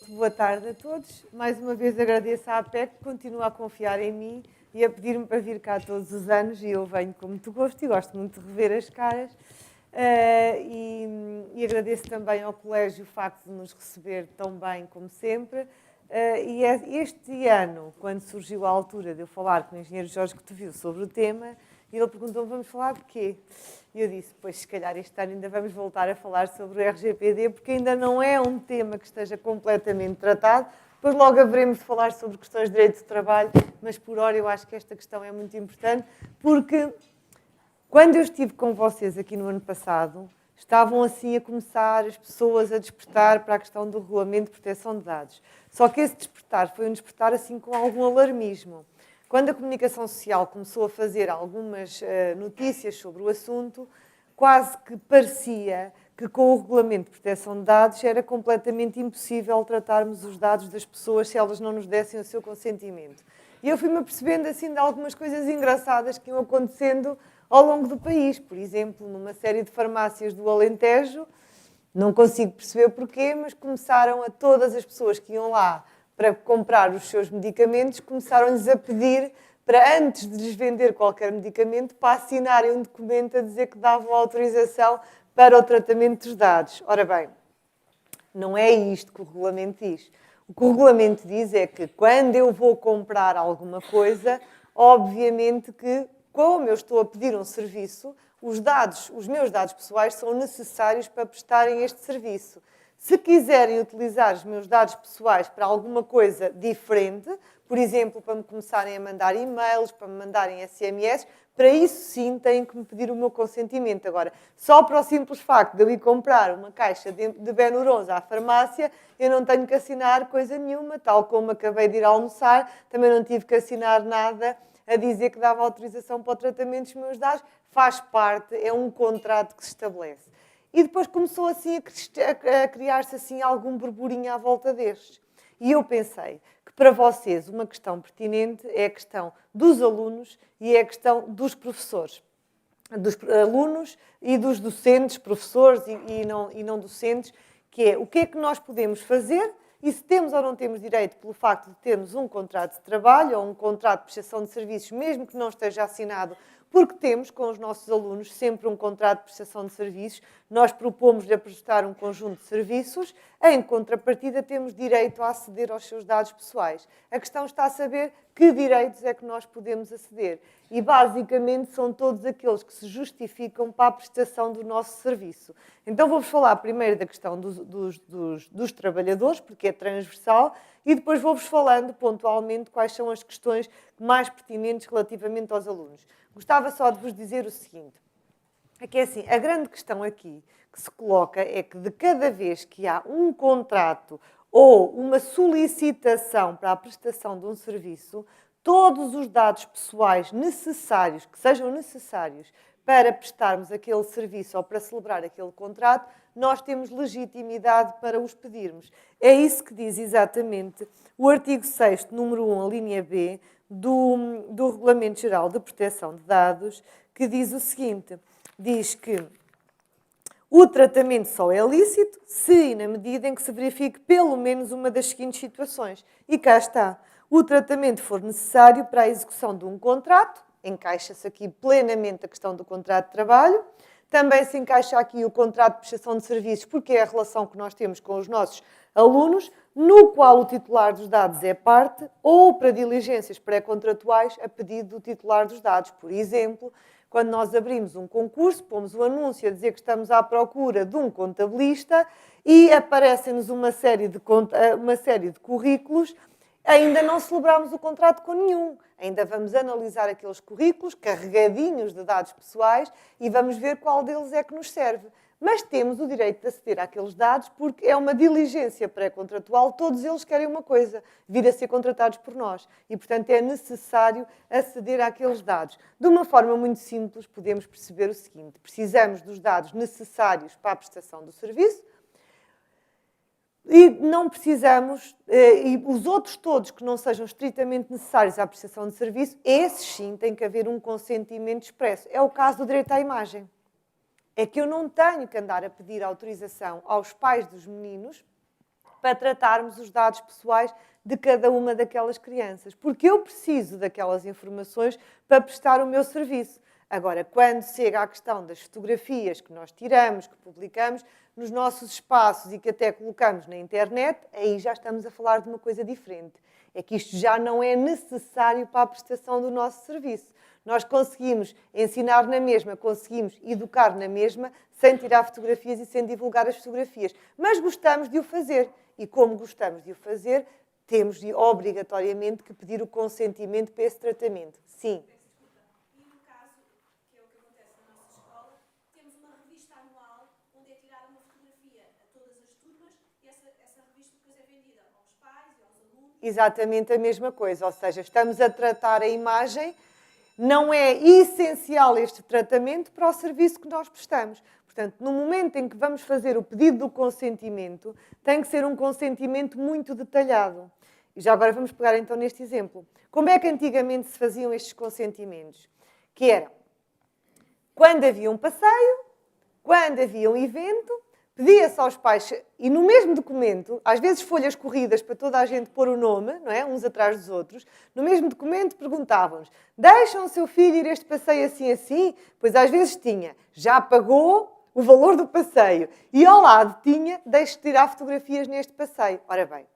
Muito boa tarde a todos. Mais uma vez agradeço à APEC que continua a confiar em mim e a pedir-me para vir cá todos os anos, e eu venho com muito gosto e gosto muito de rever as caras. E agradeço também ao Colégio o facto de nos receber tão bem como sempre. E este ano, quando surgiu a altura de eu falar com o engenheiro Jorge Cotovil sobre o tema, ele perguntou-me: vamos falar de quê? E eu disse: pois, se calhar este ano ainda vamos voltar a falar sobre o RGPD, porque ainda não é um tema que esteja completamente tratado. Depois logo haveremos de falar sobre questões de direito de trabalho, mas por hora eu acho que esta questão é muito importante, porque quando eu estive com vocês aqui no ano passado, estavam assim a começar as pessoas a despertar para a questão do regulamento de proteção de dados. Só que esse despertar foi um despertar assim com algum alarmismo. Quando a comunicação social começou a fazer algumas notícias sobre o assunto, quase que parecia que com o regulamento de proteção de dados era completamente impossível tratarmos os dados das pessoas se elas não nos dessem o seu consentimento. E eu fui-me apercebendo assim de algumas coisas engraçadas que iam acontecendo ao longo do país. Por exemplo, numa série de farmácias do Alentejo, não consigo perceber porquê, mas começaram a todas as pessoas que iam lá para comprar os seus medicamentos, começaram-lhes a pedir para, antes de lhes vender qualquer medicamento, para assinarem um documento a dizer que davam autorização para o tratamento dos dados. Ora bem, não é isto que o regulamento diz. O que o regulamento diz é que quando eu vou comprar alguma coisa, obviamente que, como eu estou a pedir um serviço, os meus dados pessoais são necessários para prestarem este serviço. Se quiserem utilizar os meus dados pessoais para alguma coisa diferente, por exemplo, para me começarem a mandar e-mails, para me mandarem SMS, para isso sim têm que me pedir o meu consentimento. Agora, só para o simples facto de eu ir comprar uma caixa de Benurons à farmácia, eu não tenho que assinar coisa nenhuma, tal como acabei de ir almoçar, também não tive que assinar nada a dizer que dava autorização para o tratamento dos meus dados. Faz parte, é um contrato que se estabelece. E depois começou assim a criar-se assim algum burburinho à volta destes. E eu pensei que para vocês uma questão pertinente é a questão dos alunos e é a questão dos professores. Dos alunos e dos docentes, professores e não docentes, que é o que é que nós podemos fazer e se temos ou não temos direito pelo facto de termos um contrato de trabalho ou um contrato de prestação de serviços, mesmo que não esteja assinado, porque temos com os nossos alunos sempre um contrato de prestação de serviços, nós propomos-lhe a prestar um conjunto de serviços, em contrapartida temos direito a aceder aos seus dados pessoais. A questão está a saber que direitos é que nós podemos aceder. E basicamente são todos aqueles que se justificam para a prestação do nosso serviço. Então vou-vos falar primeiro da questão dos trabalhadores, porque é transversal, e depois vou-vos falando pontualmente quais são as questões mais pertinentes relativamente aos alunos. Gostava só de vos dizer o seguinte, é que é assim, a grande questão aqui que se coloca é que de cada vez que há um contrato ou uma solicitação para a prestação de um serviço, todos os dados pessoais necessários, que sejam necessários para prestarmos aquele serviço ou para celebrar aquele contrato, nós temos legitimidade para os pedirmos. É isso que diz exatamente o artigo 6º, número 1, a linha B, do Regulamento Geral de Proteção de Dados, que diz o seguinte, diz que o tratamento só é lícito se e na medida em que se verifique pelo menos uma das seguintes situações. E cá está. O tratamento for necessário para a execução de um contrato, encaixa-se aqui plenamente a questão do contrato de trabalho, também se encaixa aqui o contrato de prestação de serviços, porque é a relação que nós temos com os nossos alunos, no qual o titular dos dados é parte, ou para diligências pré-contratuais a pedido do titular dos dados. Por exemplo, quando nós abrimos um concurso, pomos o anúncio a dizer que estamos à procura de um contabilista e aparecem-nos uma série de currículos, ainda não celebramos o contrato com nenhum. Ainda vamos analisar aqueles currículos carregadinhos de dados pessoais e vamos ver qual deles é que nos serve. Mas temos o direito de aceder àqueles dados porque é uma diligência pré-contratual, todos eles querem uma coisa, vir a ser contratados por nós. E, portanto, é necessário aceder àqueles dados. De uma forma muito simples, podemos perceber o seguinte, precisamos dos dados necessários para a prestação do serviço, e não precisamos, e os outros todos que não sejam estritamente necessários à prestação de serviço, esses sim têm que haver um consentimento expresso. É o caso do direito à imagem. É que eu não tenho que andar a pedir autorização aos pais dos meninos para tratarmos os dados pessoais de cada uma daquelas crianças. Porque eu preciso daquelas informações para prestar o meu serviço. Agora, quando chega à questão das fotografias que nós tiramos, que publicamos nos nossos espaços e que até colocamos na internet, aí já estamos a falar de uma coisa diferente. É que isto já não é necessário para a prestação do nosso serviço. Nós conseguimos ensinar na mesma, conseguimos educar na mesma, sem tirar fotografias e sem divulgar as fotografias. Mas gostamos de o fazer. E como gostamos de o fazer, temos de, obrigatoriamente que pedir o consentimento para esse tratamento. Sim. E no caso, que é o que acontece na nossa escola, temos uma revista anual onde é tirada uma fotografia a todas as turmas e essa revista depois é vendida aos pais e aos alunos. Exatamente a mesma coisa, ou seja, estamos a tratar a imagem. Não é essencial este tratamento para o serviço que nós prestamos. Portanto, no momento em que vamos fazer o pedido do consentimento, tem que ser um consentimento muito detalhado. E já agora vamos pegar então neste exemplo. Como é que antigamente se faziam estes consentimentos? Que eram, quando havia um passeio, quando havia um evento, pedia-se aos pais, e no mesmo documento, às vezes folhas corridas para toda a gente pôr o nome, não é? Uns atrás dos outros, no mesmo documento perguntavam-nos, deixam o seu filho ir este passeio assim assim? Pois às vezes tinha, já pagou o valor do passeio, e ao lado tinha, deixe de tirar fotografias neste passeio. Ora bem,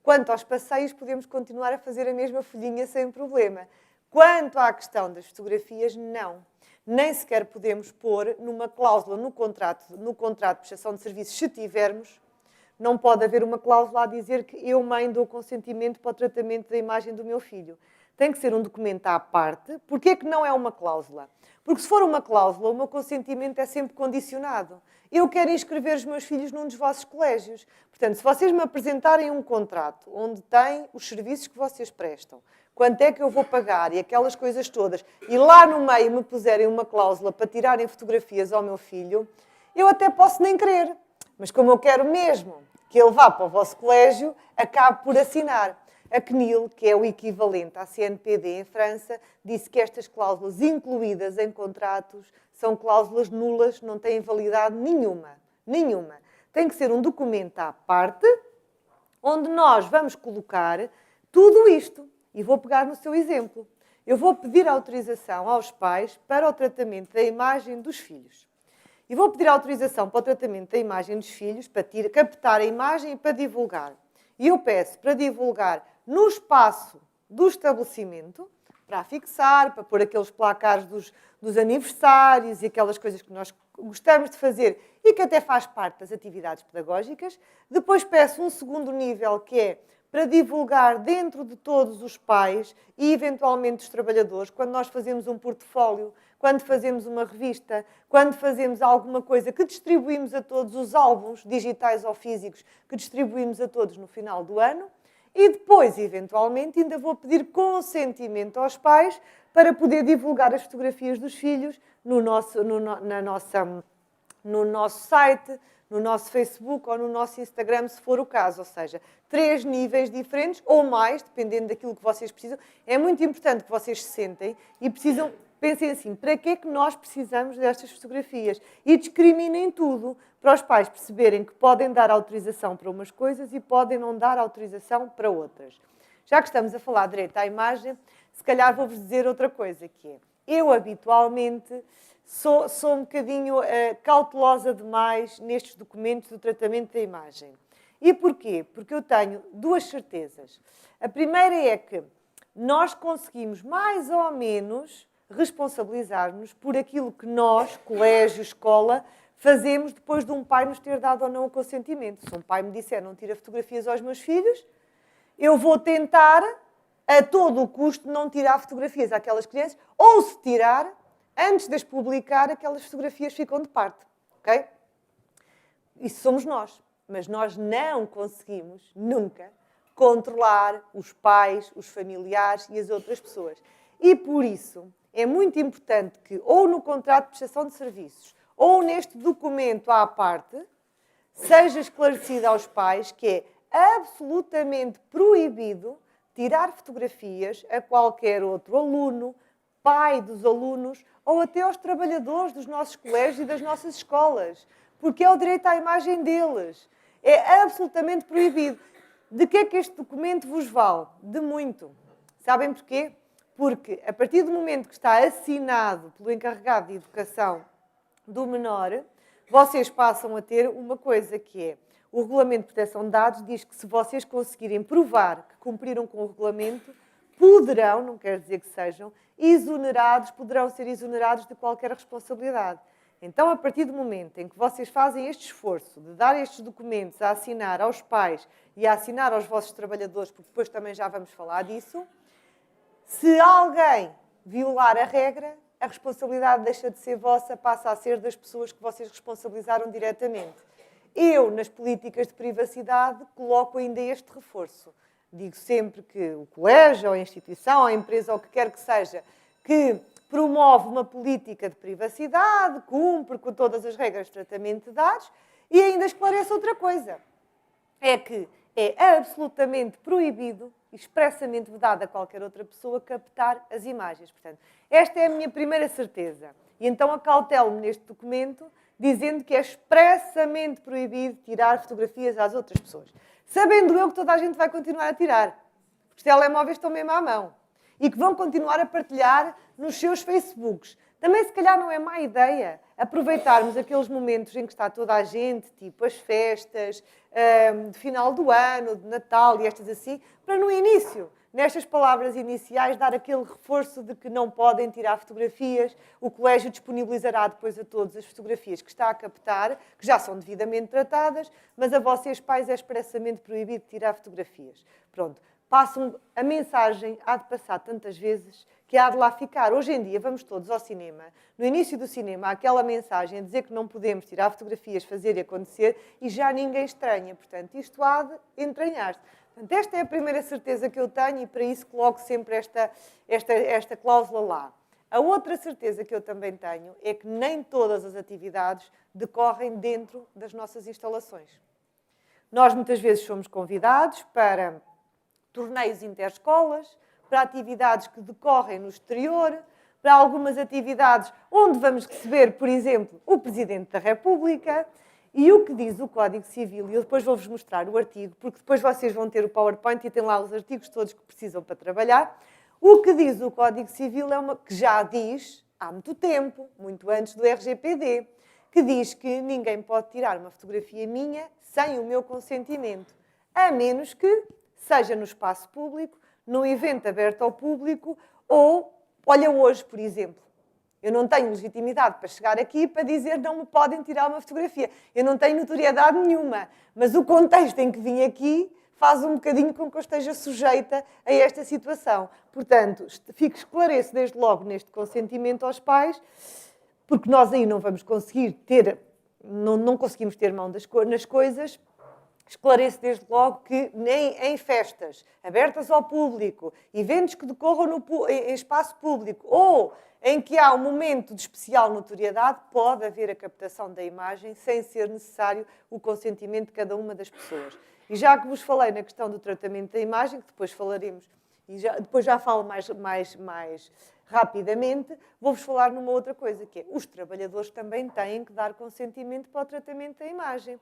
quanto aos passeios, podemos continuar a fazer a mesma folhinha sem problema. Quanto à questão das fotografias, não. Nem sequer podemos pôr numa cláusula no contrato de prestação de serviços, se tivermos, não pode haver uma cláusula a dizer que eu, mãe, dou consentimento para o tratamento da imagem do meu filho. Tem que ser um documento à parte. Porquê que não é uma cláusula? Porque se for uma cláusula, o meu consentimento é sempre condicionado. Eu quero inscrever os meus filhos num dos vossos colégios. Portanto, se vocês me apresentarem um contrato onde tem os serviços que vocês prestam, quanto é que eu vou pagar e aquelas coisas todas, e lá no meio me puserem uma cláusula para tirarem fotografias ao meu filho, eu até posso nem querer. Mas como eu quero mesmo que ele vá para o vosso colégio, acabo por assinar. A CNIL, que é o equivalente à CNPD em França, disse que estas cláusulas incluídas em contratos são cláusulas nulas, não têm validade nenhuma. Nenhuma. Tem que ser um documento à parte, onde nós vamos colocar tudo isto. E vou pegar no seu exemplo. Eu vou pedir autorização aos pais para o tratamento da imagem dos filhos. E vou pedir autorização para o tratamento da imagem dos filhos, para captar a imagem e para divulgar. E eu peço para divulgar no espaço do estabelecimento, para fixar, para pôr aqueles placares dos aniversários e aquelas coisas que nós gostamos de fazer e que até faz parte das atividades pedagógicas. Depois peço um segundo nível, que é para divulgar dentro de todos os pais e, eventualmente, dos trabalhadores, quando nós fazemos um portfólio, quando fazemos uma revista, quando fazemos alguma coisa que distribuímos a todos, os álbuns digitais ou físicos que distribuímos a todos no final do ano. E depois, eventualmente, ainda vou pedir consentimento aos pais para poder divulgar as fotografias dos filhos no nosso site, no nosso Facebook ou no nosso Instagram, se for o caso. Ou seja, 3 níveis diferentes ou mais, dependendo daquilo que vocês precisam. É muito importante que vocês se sentem e pensem assim, para que é que nós precisamos destas fotografias? E discriminem tudo, para os pais perceberem que podem dar autorização para umas coisas e podem não dar autorização para outras. Já que estamos a falar direito à imagem, se calhar vou-vos dizer outra coisa, que é, eu habitualmente sou um bocadinho cautelosa demais nestes documentos do tratamento da imagem. E porquê? Porque eu tenho 2 certezas. A primeira é que nós conseguimos mais ou menos responsabilizar-nos por aquilo que nós, colégio, escola, fazemos depois de um pai nos ter dado ou não o consentimento. Se um pai me disser não tira fotografias aos meus filhos, eu vou tentar, a todo o custo, não tirar fotografias àquelas crianças, ou se tirar, antes de as publicar, aquelas fotografias ficam de parte. Ok? Isso somos nós. Mas nós não conseguimos, nunca, controlar os pais, os familiares e as outras pessoas. E por isso é muito importante que, ou no contrato de prestação de serviços, ou neste documento à parte, seja esclarecido aos pais que é absolutamente proibido tirar fotografias a qualquer outro aluno, pai dos alunos, ou até aos trabalhadores dos nossos colégios e das nossas escolas. Porque é o direito à imagem deles. É absolutamente proibido. De que é que este documento vos vale? De muito. Sabem porquê? Porque a partir do momento que está assinado pelo encarregado de educação do menor, vocês passam a ter uma coisa que é, o Regulamento de Proteção de Dados diz que se vocês conseguirem provar que cumpriram com o regulamento, poderão, não quer dizer que sejam, exonerados, poderão ser exonerados de qualquer responsabilidade. Então, a partir do momento em que vocês fazem este esforço de dar estes documentos a assinar aos pais e a assinar aos vossos trabalhadores, porque depois também já vamos falar disso, se alguém violar a regra, a responsabilidade deixa de ser vossa, passa a ser das pessoas que vocês responsabilizaram diretamente. Eu, nas políticas de privacidade, coloco ainda este reforço. Digo sempre que o colégio, ou a instituição, ou a empresa, ou o que quer que seja, que promove uma política de privacidade, cumpre com todas as regras de tratamento de dados, e ainda esclarece outra coisa. É que é absolutamente proibido, expressamente vedado a qualquer outra pessoa, captar as imagens. Portanto, esta é a minha primeira certeza. E então acautelo-me neste documento, dizendo que é expressamente proibido tirar fotografias às outras pessoas. Sabendo eu que toda a gente vai continuar a tirar. Porque os telemóveis estão mesmo à mão. E que vão continuar a partilhar nos seus Facebooks. Também, se calhar, não é má ideia aproveitarmos aqueles momentos em que está toda a gente, tipo as festas de final do ano, de Natal e estas assim, para no início, nestas palavras iniciais, dar aquele reforço de que não podem tirar fotografias. O colégio disponibilizará depois a todos as fotografias que está a captar, que já são devidamente tratadas, mas a vocês, pais, é expressamente proibido tirar fotografias. Pronto. Passam a mensagem, há de passar tantas vezes, que há de lá ficar. Hoje em dia, vamos todos ao cinema. No início do cinema, há aquela mensagem a dizer que não podemos tirar fotografias, fazer e acontecer, e já ninguém estranha. Portanto, isto há de entranhar-se. Portanto, esta é a primeira certeza que eu tenho e para isso coloco sempre esta cláusula lá. A outra certeza que eu também tenho é que nem todas as atividades decorrem dentro das nossas instalações. Nós muitas vezes somos convidados para torneios interescolas, para atividades que decorrem no exterior, para algumas atividades onde vamos receber, por exemplo, o Presidente da República. E o que diz o Código Civil, e eu depois vou-vos mostrar o artigo, porque depois vocês vão ter o PowerPoint e tem lá os artigos todos que precisam para trabalhar. O que diz o Código Civil é que já diz, há muito tempo, muito antes do RGPD, que diz que ninguém pode tirar uma fotografia minha sem o meu consentimento, a menos que seja no espaço público, num evento aberto ao público ou, olha hoje, por exemplo. Eu não tenho legitimidade para chegar aqui para dizer não me podem tirar uma fotografia. Eu não tenho notoriedade nenhuma. Mas o contexto em que vim aqui faz um bocadinho com que eu esteja sujeita a esta situação. Portanto, esclareço desde logo neste consentimento aos pais, porque nós aí não vamos conseguir ter, não conseguimos ter mão nas coisas. Esclareço desde logo que nem em festas abertas ao público, eventos que decorram em espaço público ou em que há um momento de especial notoriedade, pode haver a captação da imagem sem ser necessário o consentimento de cada uma das pessoas. E já que vos falei na questão do tratamento da imagem, que depois falaremos, e depois já falo mais rapidamente, vou-vos falar numa outra coisa, que é os trabalhadores também têm que dar consentimento para o tratamento da imagem.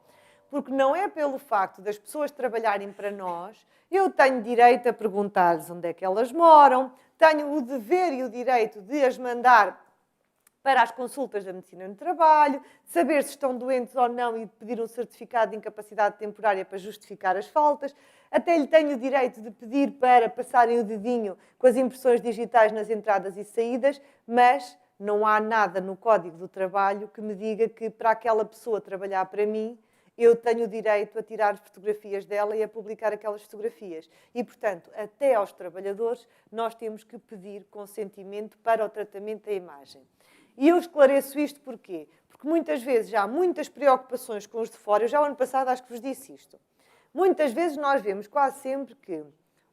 Porque não é pelo facto das pessoas trabalharem para nós, eu tenho direito a perguntar-lhes onde é que elas moram, tenho o dever e o direito de as mandar para as consultas da medicina no trabalho, de saber se estão doentes ou não e de pedir um certificado de incapacidade temporária para justificar as faltas. Até lhe tenho o direito de pedir para passarem o dedinho com as impressões digitais nas entradas e saídas, mas não há nada no Código do Trabalho que me diga que para aquela pessoa trabalhar para mim, eu tenho o direito a tirar fotografias dela e a publicar aquelas fotografias. E, portanto, até aos trabalhadores, nós temos que pedir consentimento para o tratamento da imagem. E eu esclareço isto porquê? Porque muitas vezes já há muitas preocupações com os de fora. Eu já o ano passado acho que vos disse isto. Muitas vezes nós vemos quase sempre que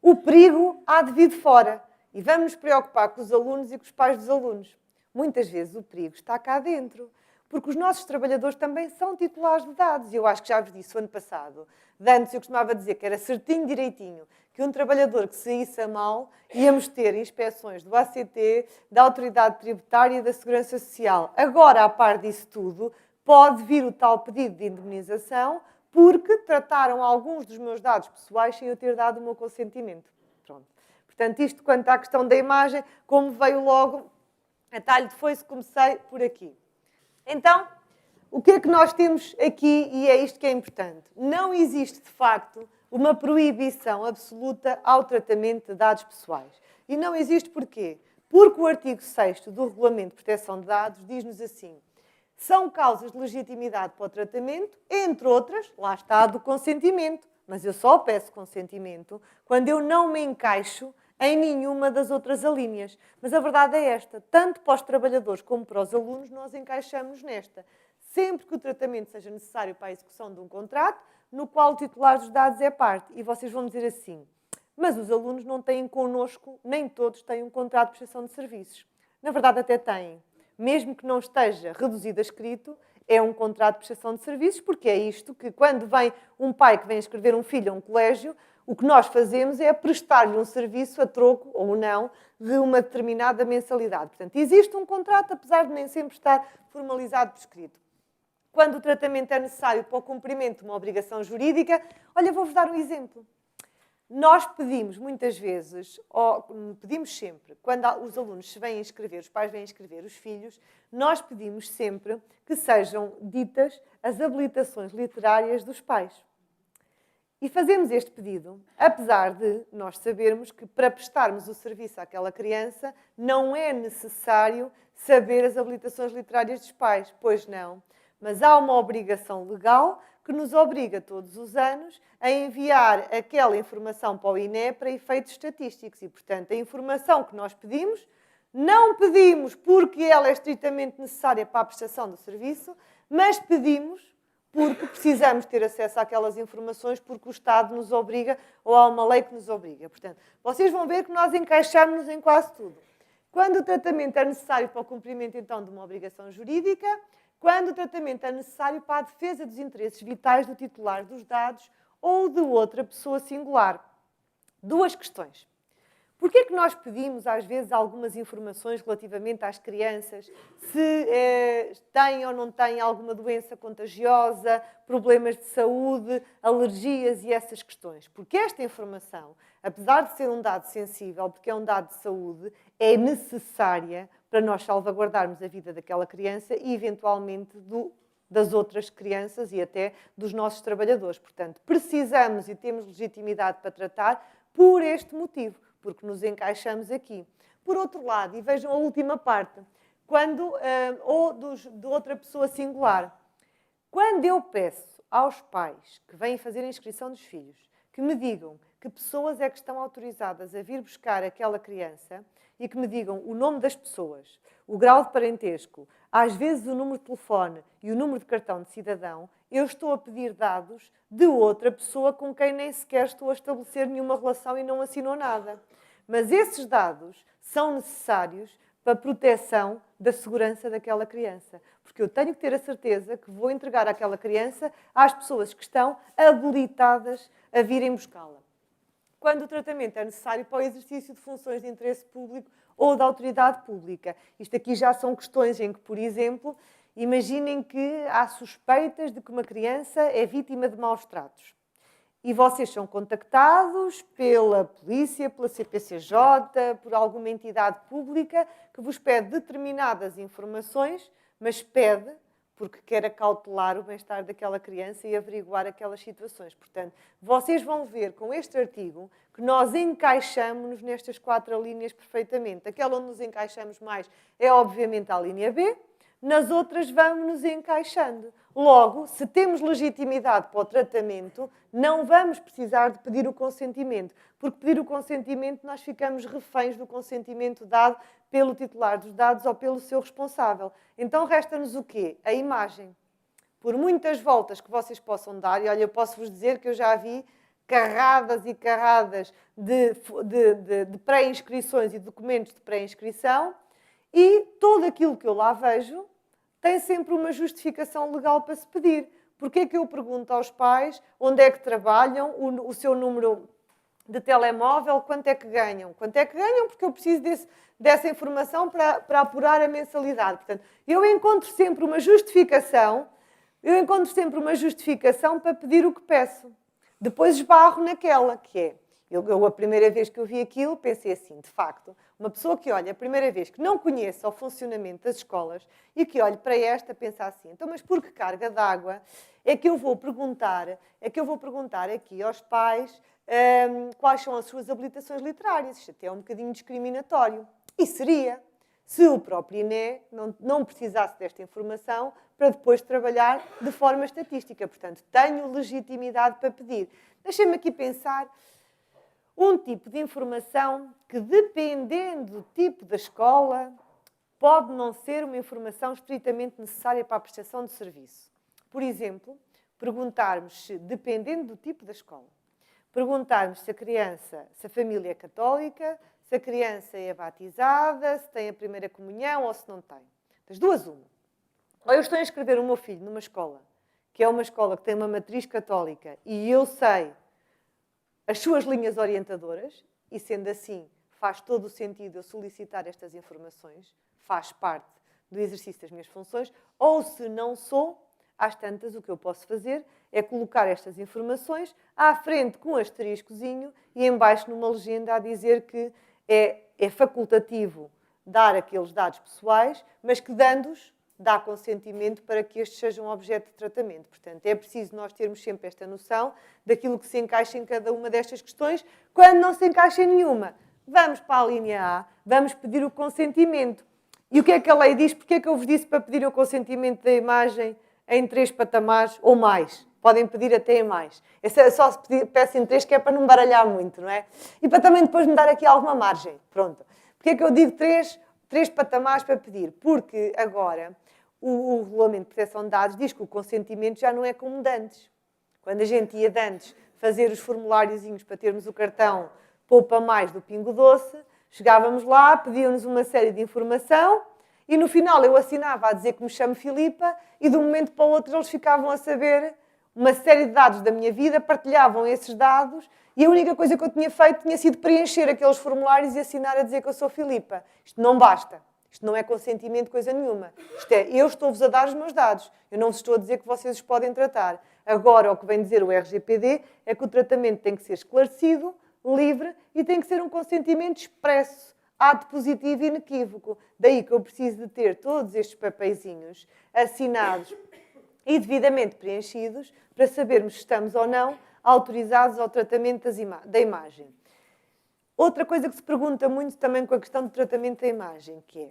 o perigo há de vir de fora. E vamos nos preocupar com os alunos e com os pais dos alunos. Muitas vezes o perigo está cá dentro. Porque os nossos trabalhadores também são titulares de dados. E eu acho que já vos disse o ano passado. De antes eu costumava dizer que era certinho, direitinho, que um trabalhador que saísse a mal, íamos ter inspeções do ACT, da Autoridade Tributária e da Segurança Social. Agora, a par disso tudo, pode vir o tal pedido de indemnização porque trataram alguns dos meus dados pessoais sem eu ter dado o meu consentimento. Pronto. Portanto, isto quanto à questão da imagem, como veio logo a talho de foice, comecei por aqui. Então, o que é que nós temos aqui, e é isto que é importante? Não existe, de facto, uma proibição absoluta ao tratamento de dados pessoais. E não existe porquê? Porque o artigo 6º do Regulamento de Proteção de Dados diz-nos assim: são causas de legitimidade para o tratamento, entre outras, lá está, do consentimento. Mas eu só peço consentimento quando eu não me encaixo em nenhuma das outras alíneas. Mas a verdade é esta: tanto para os trabalhadores como para os alunos, nós encaixamos nesta. Sempre que o tratamento seja necessário para a execução de um contrato, no qual o titular dos dados é parte. E vocês vão dizer assim: mas os alunos não têm connosco, nem todos têm um contrato de prestação de serviços. Na verdade, até têm. Mesmo que não esteja reduzido a escrito, é um contrato de prestação de serviços, porque é isto que, quando vem um pai que vem escrever um filho a um colégio, o que nós fazemos é prestar-lhe um serviço a troco, ou não, de uma determinada mensalidade. Portanto, existe um contrato, apesar de nem sempre estar formalizado por escrito. Quando o tratamento é necessário para o cumprimento de uma obrigação jurídica, olha, vou-vos dar um exemplo. Nós pedimos muitas vezes, ou pedimos sempre, quando os alunos se vêm inscrever, os pais vêm inscrever os filhos, nós pedimos sempre que sejam ditas as habilitações literárias dos pais. E fazemos este pedido, apesar de nós sabermos que para prestarmos o serviço àquela criança não é necessário saber as habilitações literárias dos pais, pois não. Mas há uma obrigação legal que nos obriga todos os anos a enviar aquela informação para o INE para efeitos estatísticos. E, portanto, a informação que nós pedimos, não pedimos porque ela é estritamente necessária para a prestação do serviço, mas pedimos porque precisamos ter acesso àquelas informações, porque o Estado nos obriga, ou há uma lei que nos obriga. Portanto, vocês vão ver que nós encaixamos-nos em quase tudo. Quando o tratamento é necessário para o cumprimento, então, de uma obrigação jurídica, quando o tratamento é necessário para a defesa dos interesses vitais do titular dos dados ou de outra pessoa singular. Duas questões. Porquê é que nós pedimos, às vezes, algumas informações relativamente às crianças, se têm ou não têm alguma doença contagiosa, problemas de saúde, alergias e essas questões? Porque esta informação, apesar de ser um dado sensível, porque é um dado de saúde, é necessária para nós salvaguardarmos a vida daquela criança e, eventualmente, das outras crianças e até dos nossos trabalhadores. Portanto, precisamos e temos legitimidade para tratar por este motivo, porque nos encaixamos aqui. Por outro lado, e vejam a última parte, ou de outra pessoa singular, quando eu peço aos pais que vêm fazer a inscrição dos filhos que me digam que pessoas é que estão autorizadas a vir buscar aquela criança e que me digam o nome das pessoas, o grau de parentesco, às vezes o número de telefone e o número de cartão de cidadão, eu estou a pedir dados de outra pessoa com quem nem sequer estou a estabelecer nenhuma relação e não assinou nada. Mas esses dados são necessários para a proteção da segurança daquela criança. Porque eu tenho que ter a certeza que vou entregar aquela criança às pessoas que estão habilitadas a virem buscá-la. Quando o tratamento é necessário para o exercício de funções de interesse público ou da autoridade pública. Isto aqui já são questões em que, por exemplo, imaginem que há suspeitas de que uma criança é vítima de maus tratos. E vocês são contactados pela polícia, pela CPCJ, por alguma entidade pública que vos pede determinadas informações, mas pede porque quer acautelar o bem-estar daquela criança e averiguar aquelas situações. Portanto, vocês vão ver com este artigo que nós encaixamos-nos nestas 4 linhas perfeitamente. Aquela onde nos encaixamos mais é, obviamente, a linha B. Nas outras vamos nos encaixando. Logo, se temos legitimidade para o tratamento, não vamos precisar de pedir o consentimento, porque pedir o consentimento nós ficamos reféns do consentimento dado pelo titular dos dados ou pelo seu responsável. Então resta-nos o quê? A imagem. Por muitas voltas que vocês possam dar, e olha, eu posso-vos dizer que eu já vi carradas e carradas de pré-inscrições e documentos de pré-inscrição, e tudo aquilo que eu lá vejo tem sempre uma justificação legal para se pedir. Porquê é que eu pergunto aos pais onde é que trabalham, o seu número de telemóvel, quanto é que ganham? Quanto é que ganham? Porque eu preciso dessa informação para apurar a mensalidade. Portanto, eu encontro sempre uma justificação eu encontro sempre uma justificação para pedir o que peço. Depois esbarro naquela, que é, a primeira vez que eu vi aquilo, pensei assim, de facto, uma pessoa que olha a primeira vez, que não conheça o funcionamento das escolas e que olhe para esta, pensa assim, então, mas por que carga d'água é que eu vou perguntar aqui aos pais quais são as suas habilitações literárias? Isto até é um bocadinho discriminatório. E seria, se o próprio INE não precisasse desta informação para depois trabalhar de forma estatística. Portanto, tenho legitimidade para pedir. Deixem-me aqui pensar um tipo de informação que, dependendo do tipo da escola, pode não ser uma informação estritamente necessária para a prestação de serviço. Por exemplo, perguntarmos se, dependendo do tipo da escola, perguntarmos se a família é católica, se a criança é batizada, se tem a primeira comunhão ou se não tem. Das duas, uma. Ou eu estou a inscrever o meu filho numa escola, que é uma escola que tem uma matriz católica, e eu sei as suas linhas orientadoras, e sendo assim, faz todo o sentido eu solicitar estas informações, faz parte do exercício das minhas funções, ou se não sou, às tantas, o que eu posso fazer é colocar estas informações à frente com um asteriscozinho e em baixo numa legenda a dizer que é facultativo dar aqueles dados pessoais, mas que dando-os dá consentimento para que estes sejam objeto de tratamento. Portanto, é preciso nós termos sempre esta noção daquilo que se encaixa em cada uma destas questões. Quando não se encaixa em nenhuma, vamos para a linha A, vamos pedir o consentimento. E o que é que a lei diz? Porque é que eu vos disse para pedir o consentimento da imagem em 3 patamares ou mais? Podem pedir até em mais. É só se peço em 3, que é para não baralhar muito, não é? E para também depois me dar aqui alguma margem. Pronto. Porque é que eu digo 3 patamares para pedir? Porque agora o Regulamento de Proteção de Dados diz que o consentimento já não é como de antes. Quando a gente ia de antes fazer os formuláriozinhos para termos o cartão Poupa Mais do Pingo Doce, chegávamos lá, pediam-nos uma série de informação e no final eu assinava a dizer que me chamo Filipa e de um momento para o outro eles ficavam a saber uma série de dados da minha vida, partilhavam esses dados e a única coisa que eu tinha feito tinha sido preencher aqueles formulários e assinar a dizer que eu sou Filipa. Isto não basta. Isto não é consentimento de coisa nenhuma. Isto é, eu estou-vos a dar os meus dados. Eu não vos estou a dizer que vocês os podem tratar. Agora, o que vem dizer o RGPD é que o tratamento tem que ser esclarecido, livre e tem que ser um consentimento expresso, ato positivo e inequívoco. Daí que eu preciso de ter todos estes papeizinhos assinados e devidamente preenchidos para sabermos se estamos ou não autorizados ao tratamento da imagem. Outra coisa que se pergunta muito também com a questão do tratamento da imagem, que é,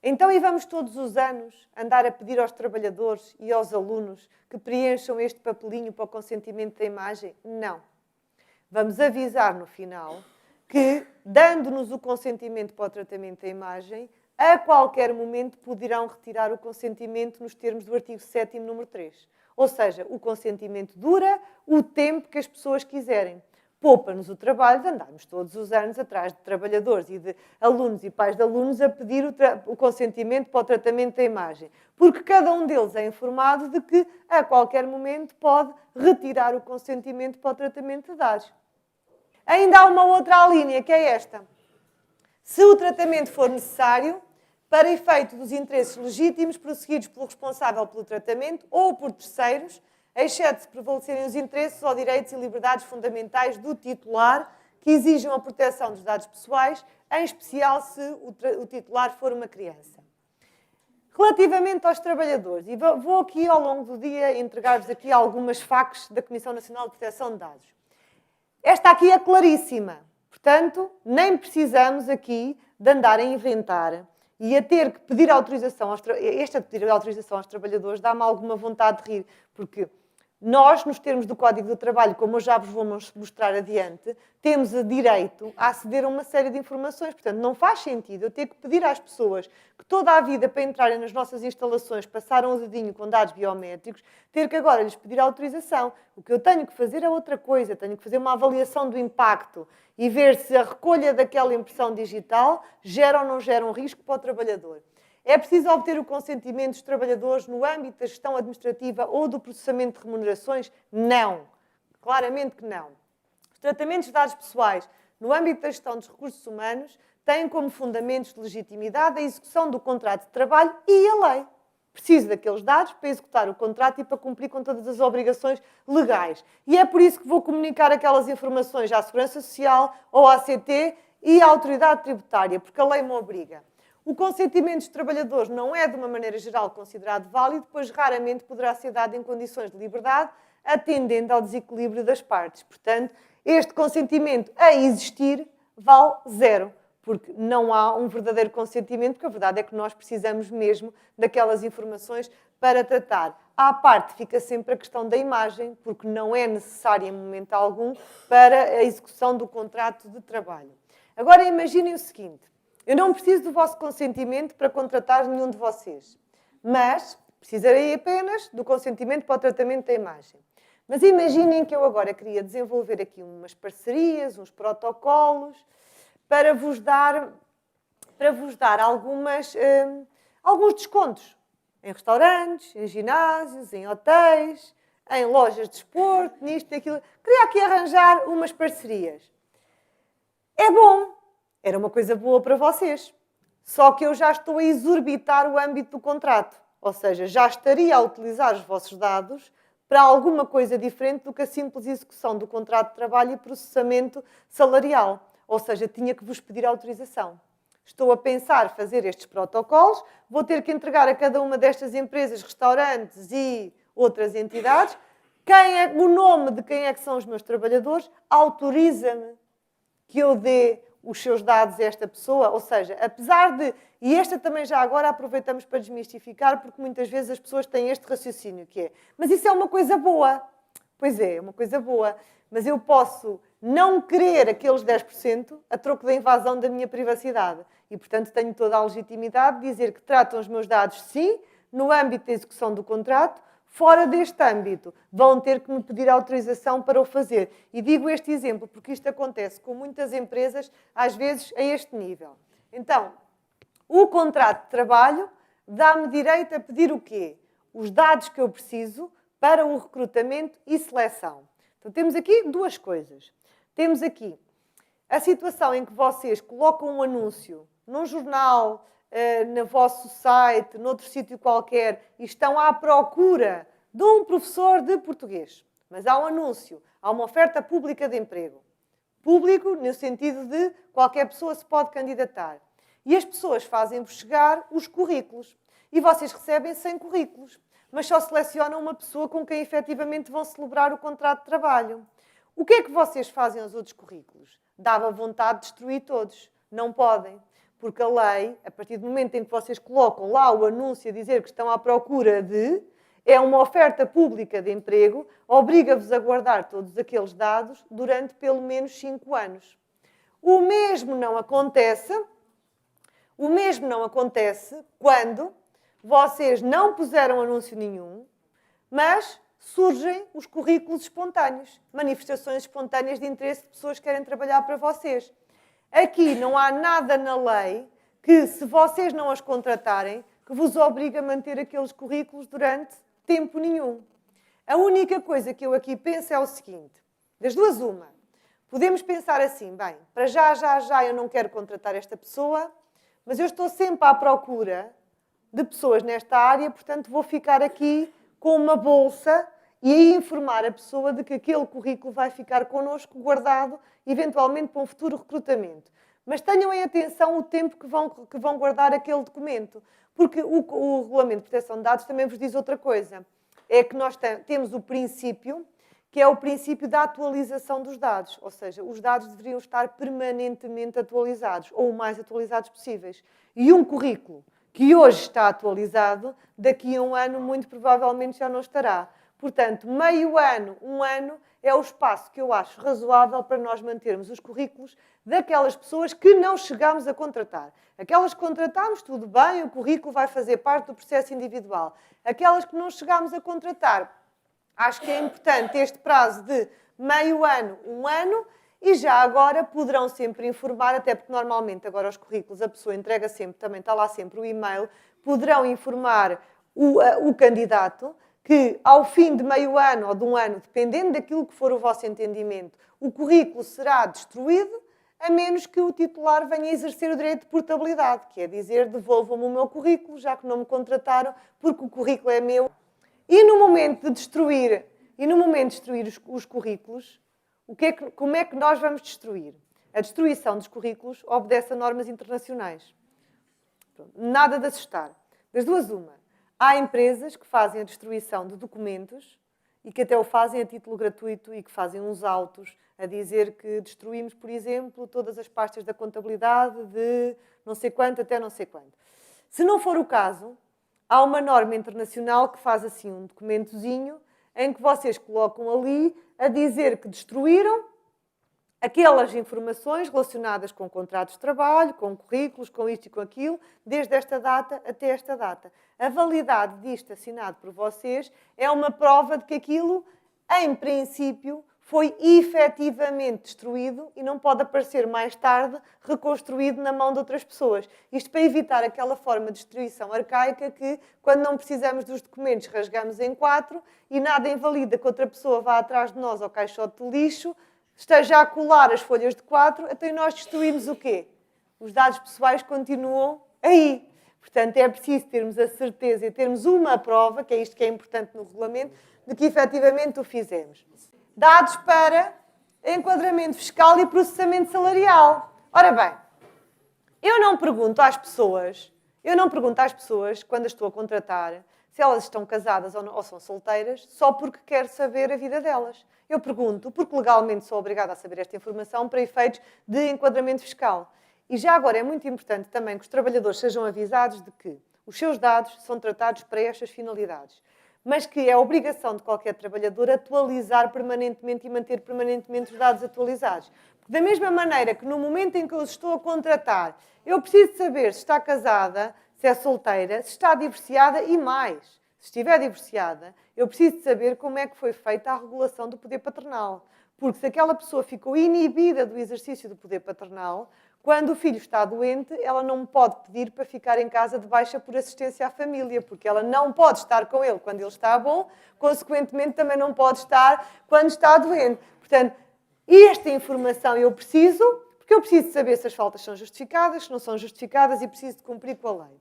então e vamos todos os anos andar a pedir aos trabalhadores e aos alunos que preencham este papelinho para o consentimento da imagem? Não. Vamos avisar no final que, dando-nos o consentimento para o tratamento da imagem, a qualquer momento poderão retirar o consentimento nos termos do artigo 7º, número 3. Ou seja, o consentimento dura o tempo que as pessoas quiserem. Poupa-nos o trabalho de andarmos todos os anos atrás de trabalhadores e de alunos e pais de alunos a pedir o consentimento para o tratamento da imagem. Porque cada um deles é informado de que, a qualquer momento, pode retirar o consentimento para o tratamento de dados. Ainda há uma outra linha, que é esta. Se o tratamento for necessário, para efeito dos interesses legítimos prosseguidos pelo responsável pelo tratamento ou por terceiros, exceto se prevalecerem os interesses ou direitos e liberdades fundamentais do titular que exijam a proteção dos dados pessoais, em especial se o titular for uma criança. Relativamente aos trabalhadores, e vou aqui ao longo do dia entregar-vos aqui algumas FAQs da Comissão Nacional de Proteção de Dados. Esta aqui é claríssima, portanto, nem precisamos aqui de andar a inventar e a ter que pedir autorização esta de pedir autorização aos trabalhadores dá-me alguma vontade de rir, porque nós, nos termos do Código do Trabalho, como eu já vos vou mostrar adiante, temos o direito a aceder a uma série de informações. Portanto, não faz sentido eu ter que pedir às pessoas que toda a vida, para entrarem nas nossas instalações, passaram o dedinho com dados biométricos, ter que agora lhes pedir autorização. O que eu tenho que fazer é outra coisa. Tenho que fazer uma avaliação do impacto e ver se a recolha daquela impressão digital gera ou não gera um risco para o trabalhador. É preciso obter o consentimento dos trabalhadores no âmbito da gestão administrativa ou do processamento de remunerações? Não. Claramente que não. Os tratamentos de dados pessoais no âmbito da gestão dos recursos humanos têm como fundamentos de legitimidade a execução do contrato de trabalho e a lei. Preciso daqueles dados para executar o contrato e para cumprir com todas as obrigações legais. E é por isso que vou comunicar aquelas informações à Segurança Social, ou à ACT e à Autoridade Tributária, porque a lei me obriga. O consentimento dos trabalhadores não é, de uma maneira geral, considerado válido, pois raramente poderá ser dado em condições de liberdade, atendendo ao desequilíbrio das partes. Portanto, este consentimento a existir vale zero, porque não há um verdadeiro consentimento, porque a verdade é que nós precisamos mesmo daquelas informações para tratar. À parte, fica sempre a questão da imagem, porque não é necessária em momento algum para a execução do contrato de trabalho. Agora imaginem o seguinte, eu não preciso do vosso consentimento para contratar nenhum de vocês, mas precisarei apenas do consentimento para o tratamento da imagem. Mas imaginem que eu agora queria desenvolver aqui umas parcerias, uns protocolos, para vos dar alguns descontos em restaurantes, em ginásios, em hotéis, em lojas de desporto, nisto, naquilo. Queria aqui arranjar umas parcerias. É bom, era uma coisa boa para vocês, só que eu já estou a exorbitar o âmbito do contrato, ou seja, já estaria a utilizar os vossos dados para alguma coisa diferente do que a simples execução do contrato de trabalho e processamento salarial. Ou seja, tinha que vos pedir autorização. Estou a pensar fazer estes protocolos, vou ter que entregar a cada uma destas empresas, restaurantes e outras entidades, o nome de quem é que são os meus trabalhadores, autoriza-me que eu dê os seus dados a esta pessoa, ou seja, apesar de... E esta também já agora aproveitamos para desmistificar, porque muitas vezes as pessoas têm este raciocínio, que é, mas isso é uma coisa boa. Pois é uma coisa boa, mas eu posso não querer aqueles 10% a troco da invasão da minha privacidade. E, portanto, tenho toda a legitimidade de dizer que tratam os meus dados, sim, no âmbito da execução do contrato. Fora deste âmbito, vão ter que me pedir autorização para o fazer. E digo este exemplo porque isto acontece com muitas empresas, às vezes a este nível. Então, o contrato de trabalho dá-me direito a pedir o quê? Os dados que eu preciso para o recrutamento e seleção. Então, temos aqui duas coisas. Temos aqui a situação em que vocês colocam um anúncio num jornal, no vosso site, noutro sítio qualquer, e estão à procura de um professor de português. Mas há um anúncio, há uma oferta pública de emprego. Público no sentido de qualquer pessoa se pode candidatar. E as pessoas fazem-vos chegar os currículos. E vocês recebem 100 currículos. Mas só selecionam uma pessoa com quem efetivamente vão celebrar o contrato de trabalho. O que é que vocês fazem aos outros currículos? Dava vontade de destruir todos. Não podem. Porque a lei, a partir do momento em que vocês colocam lá o anúncio a dizer que estão à procura de, é uma oferta pública de emprego, obriga-vos a guardar todos aqueles dados durante pelo menos 5 anos. O mesmo não acontece quando vocês não puseram anúncio nenhum, mas surgem os currículos espontâneos, manifestações espontâneas de interesse de pessoas que querem trabalhar para vocês. Aqui não há nada na lei que, se vocês não as contratarem, que vos obrigue a manter aqueles currículos durante tempo nenhum. A única coisa que eu aqui penso é o seguinte, das duas uma, podemos pensar assim, bem, para já eu não quero contratar esta pessoa, mas eu estou sempre à procura de pessoas nesta área, portanto vou ficar aqui com uma bolsa e aí informar a pessoa de que aquele currículo vai ficar connosco guardado, eventualmente para um futuro recrutamento. Mas tenham em atenção o tempo que vão guardar aquele documento, porque o Regulamento de Proteção de Dados também vos diz outra coisa. É que nós temos o princípio, que é o princípio da atualização dos dados. Ou seja, os dados deveriam estar permanentemente atualizados, ou o mais atualizados possíveis. E um currículo que hoje está atualizado, daqui a um ano, muito provavelmente já não estará. Portanto, meio ano, um ano, é o espaço que eu acho razoável para nós mantermos os currículos daquelas pessoas que não chegamos a contratar. Aquelas que contratamos, tudo bem, o currículo vai fazer parte do processo individual. Aquelas que não chegamos a contratar, acho que é importante este prazo de meio ano, um ano, e já agora poderão sempre informar, até porque normalmente agora os currículos a pessoa entrega sempre, também está lá sempre o e-mail, poderão informar o candidato que ao fim de meio ano ou de um ano, dependendo daquilo que for o vosso entendimento, o currículo será destruído a menos que o titular venha exercer o direito de portabilidade, que é dizer, devolvam-me o meu currículo, já que não me contrataram, porque o currículo é meu. E no momento de destruir, os currículos, como é que nós vamos destruir? A destruição dos currículos obedece a normas internacionais. Nada de assustar. Das duas, uma. Há empresas que fazem a destruição de documentos e que até o fazem a título gratuito e que fazem uns autos a dizer que destruímos, por exemplo, todas as pastas da contabilidade de não sei quanto até não sei quanto. Se não for o caso, há uma norma internacional que faz assim um documentozinho em que vocês colocam ali a dizer que destruíram aquelas informações relacionadas com contratos de trabalho, com currículos, com isto e com aquilo, desde esta data até esta data. A validade disto assinado por vocês é uma prova de que aquilo, em princípio, foi efetivamente destruído e não pode aparecer mais tarde reconstruído na mão de outras pessoas. Isto para evitar aquela forma de destruição arcaica que, quando não precisamos dos documentos, rasgamos em 4 e nada invalida que outra pessoa vá atrás de nós ao caixote de lixo, esteja a colar as folhas de 4, até nós destruímos o quê? Os dados pessoais continuam aí. Portanto, é preciso termos a certeza e termos uma prova, que é isto que é importante no regulamento, de que efetivamente o fizemos. Dados para enquadramento fiscal e processamento salarial. Ora bem, eu não pergunto às pessoas, quando as estou a contratar, se elas estão casadas ou são solteiras, só porque quero saber a vida delas. Eu pergunto, porque legalmente sou obrigada a saber esta informação para efeitos de enquadramento fiscal. E já agora é muito importante também que os trabalhadores sejam avisados de que os seus dados são tratados para estas finalidades, mas que é obrigação de qualquer trabalhador atualizar permanentemente e manter permanentemente os dados atualizados. Porque da mesma maneira que no momento em que eu os estou a contratar, eu preciso saber se está casada, se é solteira, se está divorciada e mais. Se estiver divorciada, eu preciso saber como é que foi feita a regulação do poder paternal. Porque se aquela pessoa ficou inibida do exercício do poder paternal, quando o filho está doente, ela não pode pedir para ficar em casa de baixa por assistência à família, porque ela não pode estar com ele quando ele está bom, consequentemente também não pode estar quando está doente. Portanto, esta informação eu preciso, porque eu preciso saber se as faltas são justificadas, se não são justificadas e preciso de cumprir com a lei.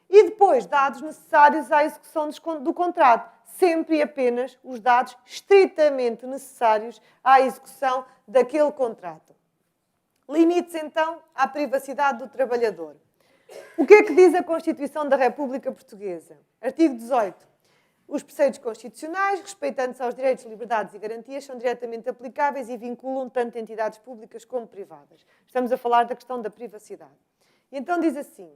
E depois, dados necessários à execução do contrato. Sempre e apenas os dados estritamente necessários à execução daquele contrato. Limites, então, à privacidade do trabalhador. O que é que diz a Constituição da República Portuguesa? Artigo 18. Os preceitos constitucionais, respeitantes aos direitos, liberdades e garantias, são diretamente aplicáveis e vinculam tanto entidades públicas como privadas. Estamos a falar da questão da privacidade. E então diz assim: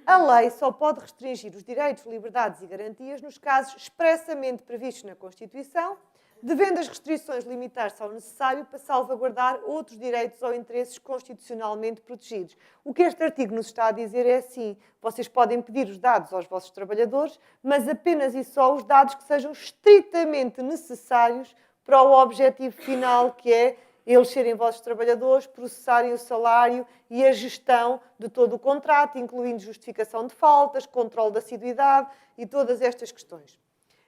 a lei só pode restringir os direitos, liberdades e garantias nos casos expressamente previstos na Constituição, devendo as restrições limitar-se ao necessário para salvaguardar outros direitos ou interesses constitucionalmente protegidos. O que este artigo nos está a dizer é assim: vocês podem pedir os dados aos vossos trabalhadores, mas apenas e só os dados que sejam estritamente necessários para o objetivo final, que é eles serem vossos trabalhadores, processarem o salário e a gestão de todo o contrato, incluindo justificação de faltas, controle da assiduidade e todas estas questões.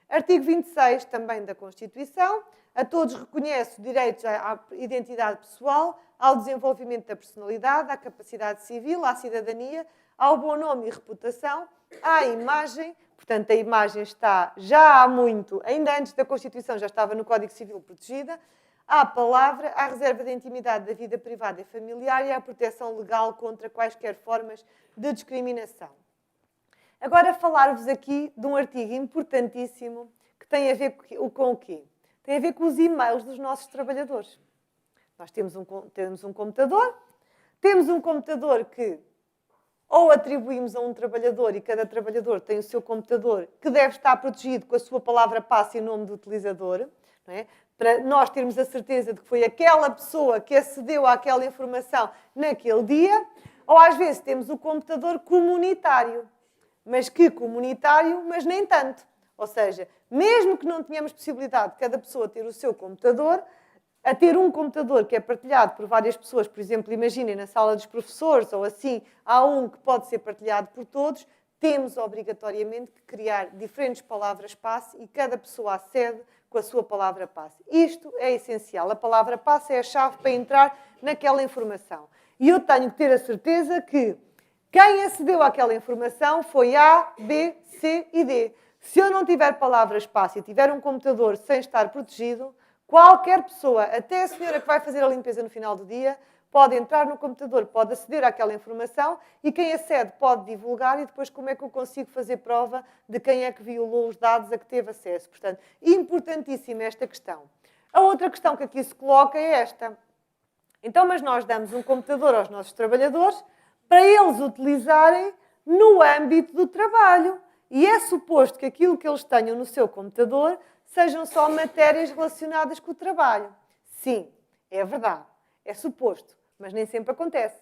Artigo 26, também da Constituição, a todos reconhece o direito à identidade pessoal, ao desenvolvimento da personalidade, à capacidade civil, à cidadania, ao bom nome e reputação, à imagem. Portanto, a imagem está já há muito, ainda antes da Constituição, já estava no Código Civil protegida, à palavra, à reserva da intimidade da vida privada e familiar e à proteção legal contra quaisquer formas de discriminação. Agora, falar-vos aqui de um artigo importantíssimo que tem a ver com o quê? Tem a ver com os e-mails dos nossos trabalhadores. Nós temos um computador que ou atribuímos a um trabalhador e cada trabalhador tem o seu computador que deve estar protegido com a sua palavra-passe e nome do utilizador, não é? Para nós termos a certeza de que foi aquela pessoa que acedeu àquela informação naquele dia, ou às vezes temos o computador comunitário, mas nem tanto. Ou seja, mesmo que não tenhamos possibilidade de cada pessoa ter o seu computador, a ter um computador que é partilhado por várias pessoas, por exemplo, imaginem na sala dos professores ou assim, há um que pode ser partilhado por todos, temos obrigatoriamente que criar diferentes palavras-passe e cada pessoa acede com a sua palavra-passe. Isto é essencial. A palavra-passe é a chave para entrar naquela informação. E eu tenho que ter a certeza que quem acedeu àquela informação foi A, B, C e D. Se eu não tiver palavra-espaço e tiver um computador sem estar protegido, qualquer pessoa, até a senhora que vai fazer a limpeza no final do dia, pode entrar no computador, pode aceder àquela informação e quem acede pode divulgar e depois como é que eu consigo fazer prova de quem é que violou os dados a que teve acesso. Portanto, importantíssima esta questão. A outra questão que aqui se coloca é esta. Então, mas nós damos um computador aos nossos trabalhadores para eles utilizarem no âmbito do trabalho. E é suposto que aquilo que eles tenham no seu computador sejam só matérias relacionadas com o trabalho. Sim, é verdade. É suposto, mas nem sempre acontece.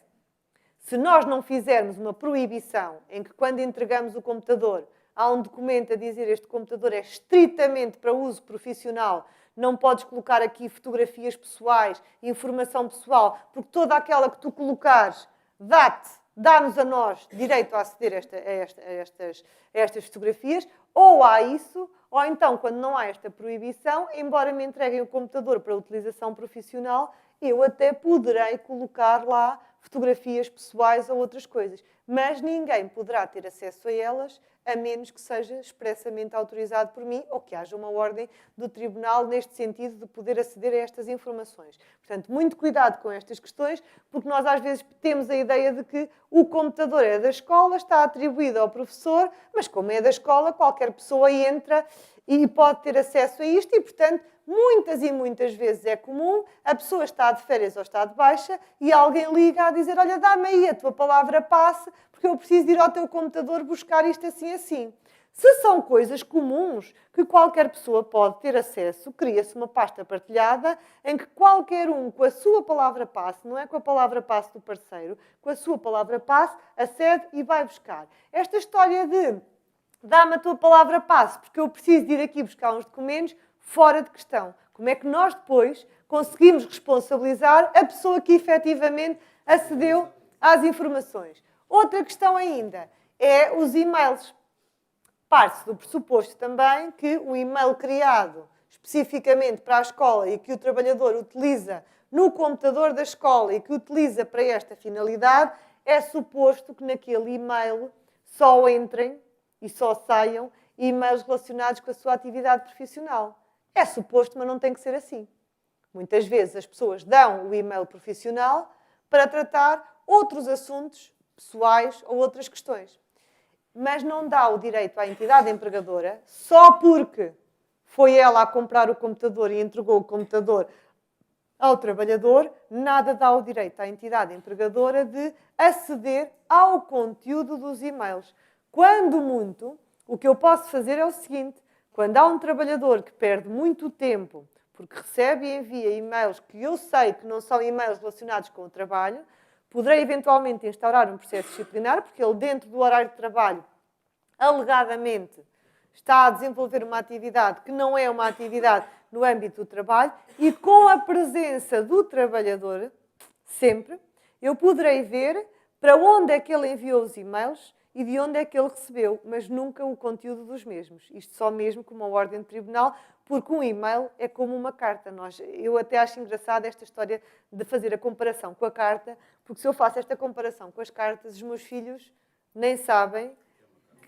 Se nós não fizermos uma proibição em que quando entregamos o computador há um documento a dizer este computador é estritamente para uso profissional, não podes colocar aqui fotografias pessoais, informação pessoal, porque toda aquela que tu colocares dá-nos a nós direito a aceder a estas fotografias, ou há isso, ou então, quando não há esta proibição, embora me entreguem o computador para utilização profissional, eu até poderei colocar lá fotografias pessoais ou outras coisas. Mas ninguém poderá ter acesso a elas, a menos que seja expressamente autorizado por mim ou que haja uma ordem do tribunal neste sentido de poder aceder a estas informações. Portanto, muito cuidado com estas questões, porque nós às vezes temos a ideia de que o computador é da escola, está atribuído ao professor, mas como é da escola, qualquer pessoa entra e pode ter acesso a isto e, portanto, muitas e muitas vezes é comum a pessoa está de férias ou está de baixa e alguém liga a dizer, olha, dá-me aí a tua palavra passe, porque eu preciso ir ao teu computador buscar isto assim assim. Se são coisas comuns que qualquer pessoa pode ter acesso, cria-se uma pasta partilhada em que qualquer um, com a sua palavra passe, não é com a palavra passe do parceiro, com a sua palavra passe, acede e vai buscar. Esta história de dá-me a tua palavra passe, porque eu preciso de ir aqui buscar uns documentos, fora de questão. Como é que nós depois conseguimos responsabilizar a pessoa que efetivamente acedeu às informações? Outra questão ainda é os e-mails. Parte-se do pressuposto também que o e-mail criado especificamente para a escola e que o trabalhador utiliza no computador da escola e que utiliza para esta finalidade, é suposto que naquele e-mail só entrem e só saiam e-mails relacionados com a sua atividade profissional. É suposto, mas não tem que ser assim. Muitas vezes as pessoas dão o e-mail profissional para tratar outros assuntos pessoais ou outras questões. Mas não dá o direito à entidade empregadora só porque foi ela a comprar o computador e entregou o computador ao trabalhador, nada dá o direito à entidade empregadora de aceder ao conteúdo dos e-mails. Quando muito, o que eu posso fazer é o seguinte, quando há um trabalhador que perde muito tempo porque recebe e envia e-mails que eu sei que não são e-mails relacionados com o trabalho, poderei eventualmente instaurar um processo disciplinar, porque ele, dentro do horário de trabalho, alegadamente, está a desenvolver uma atividade que não é uma atividade no âmbito do trabalho e com a presença do trabalhador, sempre, eu poderei ver para onde é que ele enviou os e-mails e de onde é que ele recebeu, mas nunca o conteúdo dos mesmos. Isto só mesmo com uma ordem de tribunal, porque um e-mail é como uma carta. Eu até acho engraçada esta história de fazer a comparação com a carta, porque se eu faço esta comparação com as cartas, os meus filhos nem sabem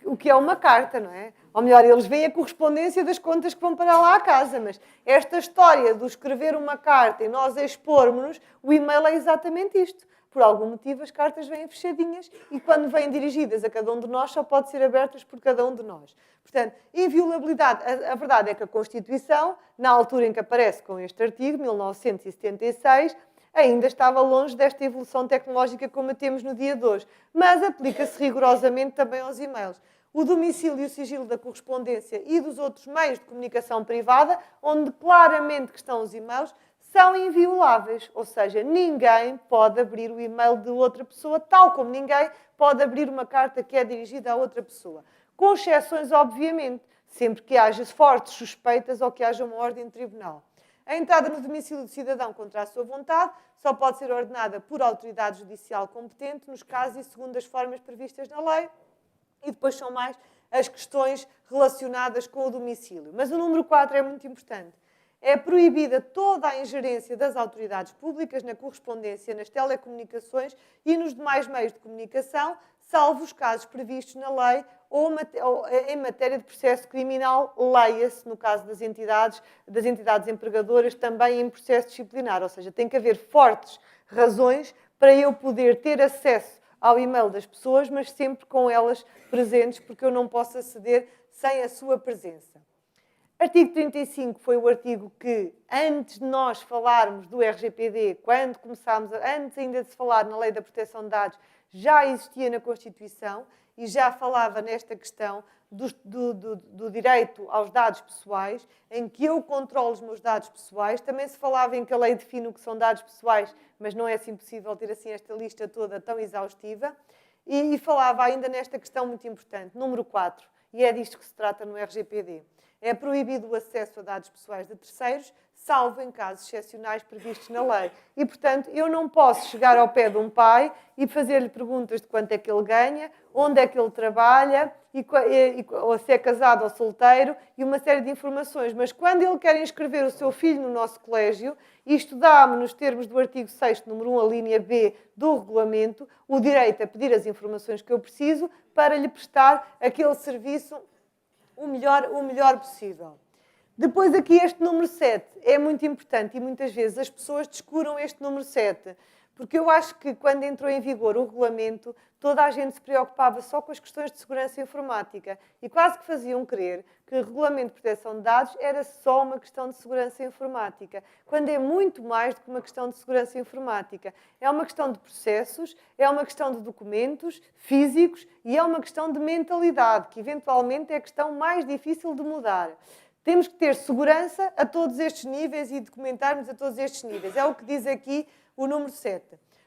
o que é uma carta, não é? Ou melhor, eles veem a correspondência das contas que vão para lá à casa, mas esta história de escrever uma carta e nós expormos-nos, o e-mail é exatamente isto. Por algum motivo, as cartas vêm fechadinhas e, quando vêm dirigidas a cada um de nós, só pode ser abertas por cada um de nós. Portanto, inviolabilidade. A verdade é que a Constituição, na altura em que aparece com este artigo, 1976, ainda estava longe desta evolução tecnológica como a temos no dia de hoje. Mas aplica-se rigorosamente também aos e-mails. O domicílio e o sigilo da correspondência e dos outros meios de comunicação privada, onde claramente que estão os e-mails, são invioláveis, ou seja, ninguém pode abrir o e-mail de outra pessoa, tal como ninguém pode abrir uma carta que é dirigida a outra pessoa. Com exceções, obviamente, sempre que haja fortes suspeitas ou que haja uma ordem de tribunal. A entrada no domicílio do cidadão contra a sua vontade só pode ser ordenada por autoridade judicial competente, nos casos e segundo as formas previstas na lei, e depois são mais as questões relacionadas com o domicílio. Mas o número 4 é muito importante. é proibida toda a ingerência das autoridades públicas na correspondência, nas telecomunicações e nos demais meios de comunicação, salvo os casos previstos na lei ou em matéria de processo criminal, leia-se, no caso das entidades empregadoras, também em processo disciplinar. Ou seja, tem que haver fortes razões para eu poder ter acesso ao e-mail das pessoas, mas sempre com elas presentes, porque eu não posso aceder sem a sua presença. Artigo 35 foi o artigo que, antes de nós falarmos do RGPD, quando começámos, antes ainda de se falar na Lei da Proteção de Dados, já existia na Constituição e já falava nesta questão do direito aos dados pessoais, em que eu controlo os meus dados pessoais. Também se falava em que a lei define o que são dados pessoais, mas não é assim possível ter assim esta lista toda tão exaustiva. E falava ainda nesta questão muito importante, número 4, e é disto que se trata no RGPD. É proibido o acesso a dados pessoais de terceiros, salvo em casos excepcionais previstos na lei. E, portanto, eu não posso chegar ao pé de um pai e fazer-lhe perguntas de quanto é que ele ganha, onde é que ele trabalha, ou se é casado ou solteiro, e uma série de informações. Mas quando ele quer inscrever o seu filho no nosso colégio, isto dá-me, nos termos do artigo 6º, número 1, a linha B do regulamento, o direito a pedir as informações que eu preciso para lhe prestar aquele serviço o melhor possível. Depois aqui este número 7 é muito importante e muitas vezes as pessoas descuram este número 7, porque eu acho que quando entrou em vigor o regulamento, toda a gente se preocupava só com as questões de segurança informática e quase que faziam crer que o regulamento de proteção de dados era só uma questão de segurança informática, quando é muito mais do que uma questão de segurança informática. É uma questão de processos, é uma questão de documentos físicos e é uma questão de mentalidade, que eventualmente é a questão mais difícil de mudar. Temos que ter segurança a todos estes níveis e documentarmos a todos estes níveis. É o que diz aqui o número 7.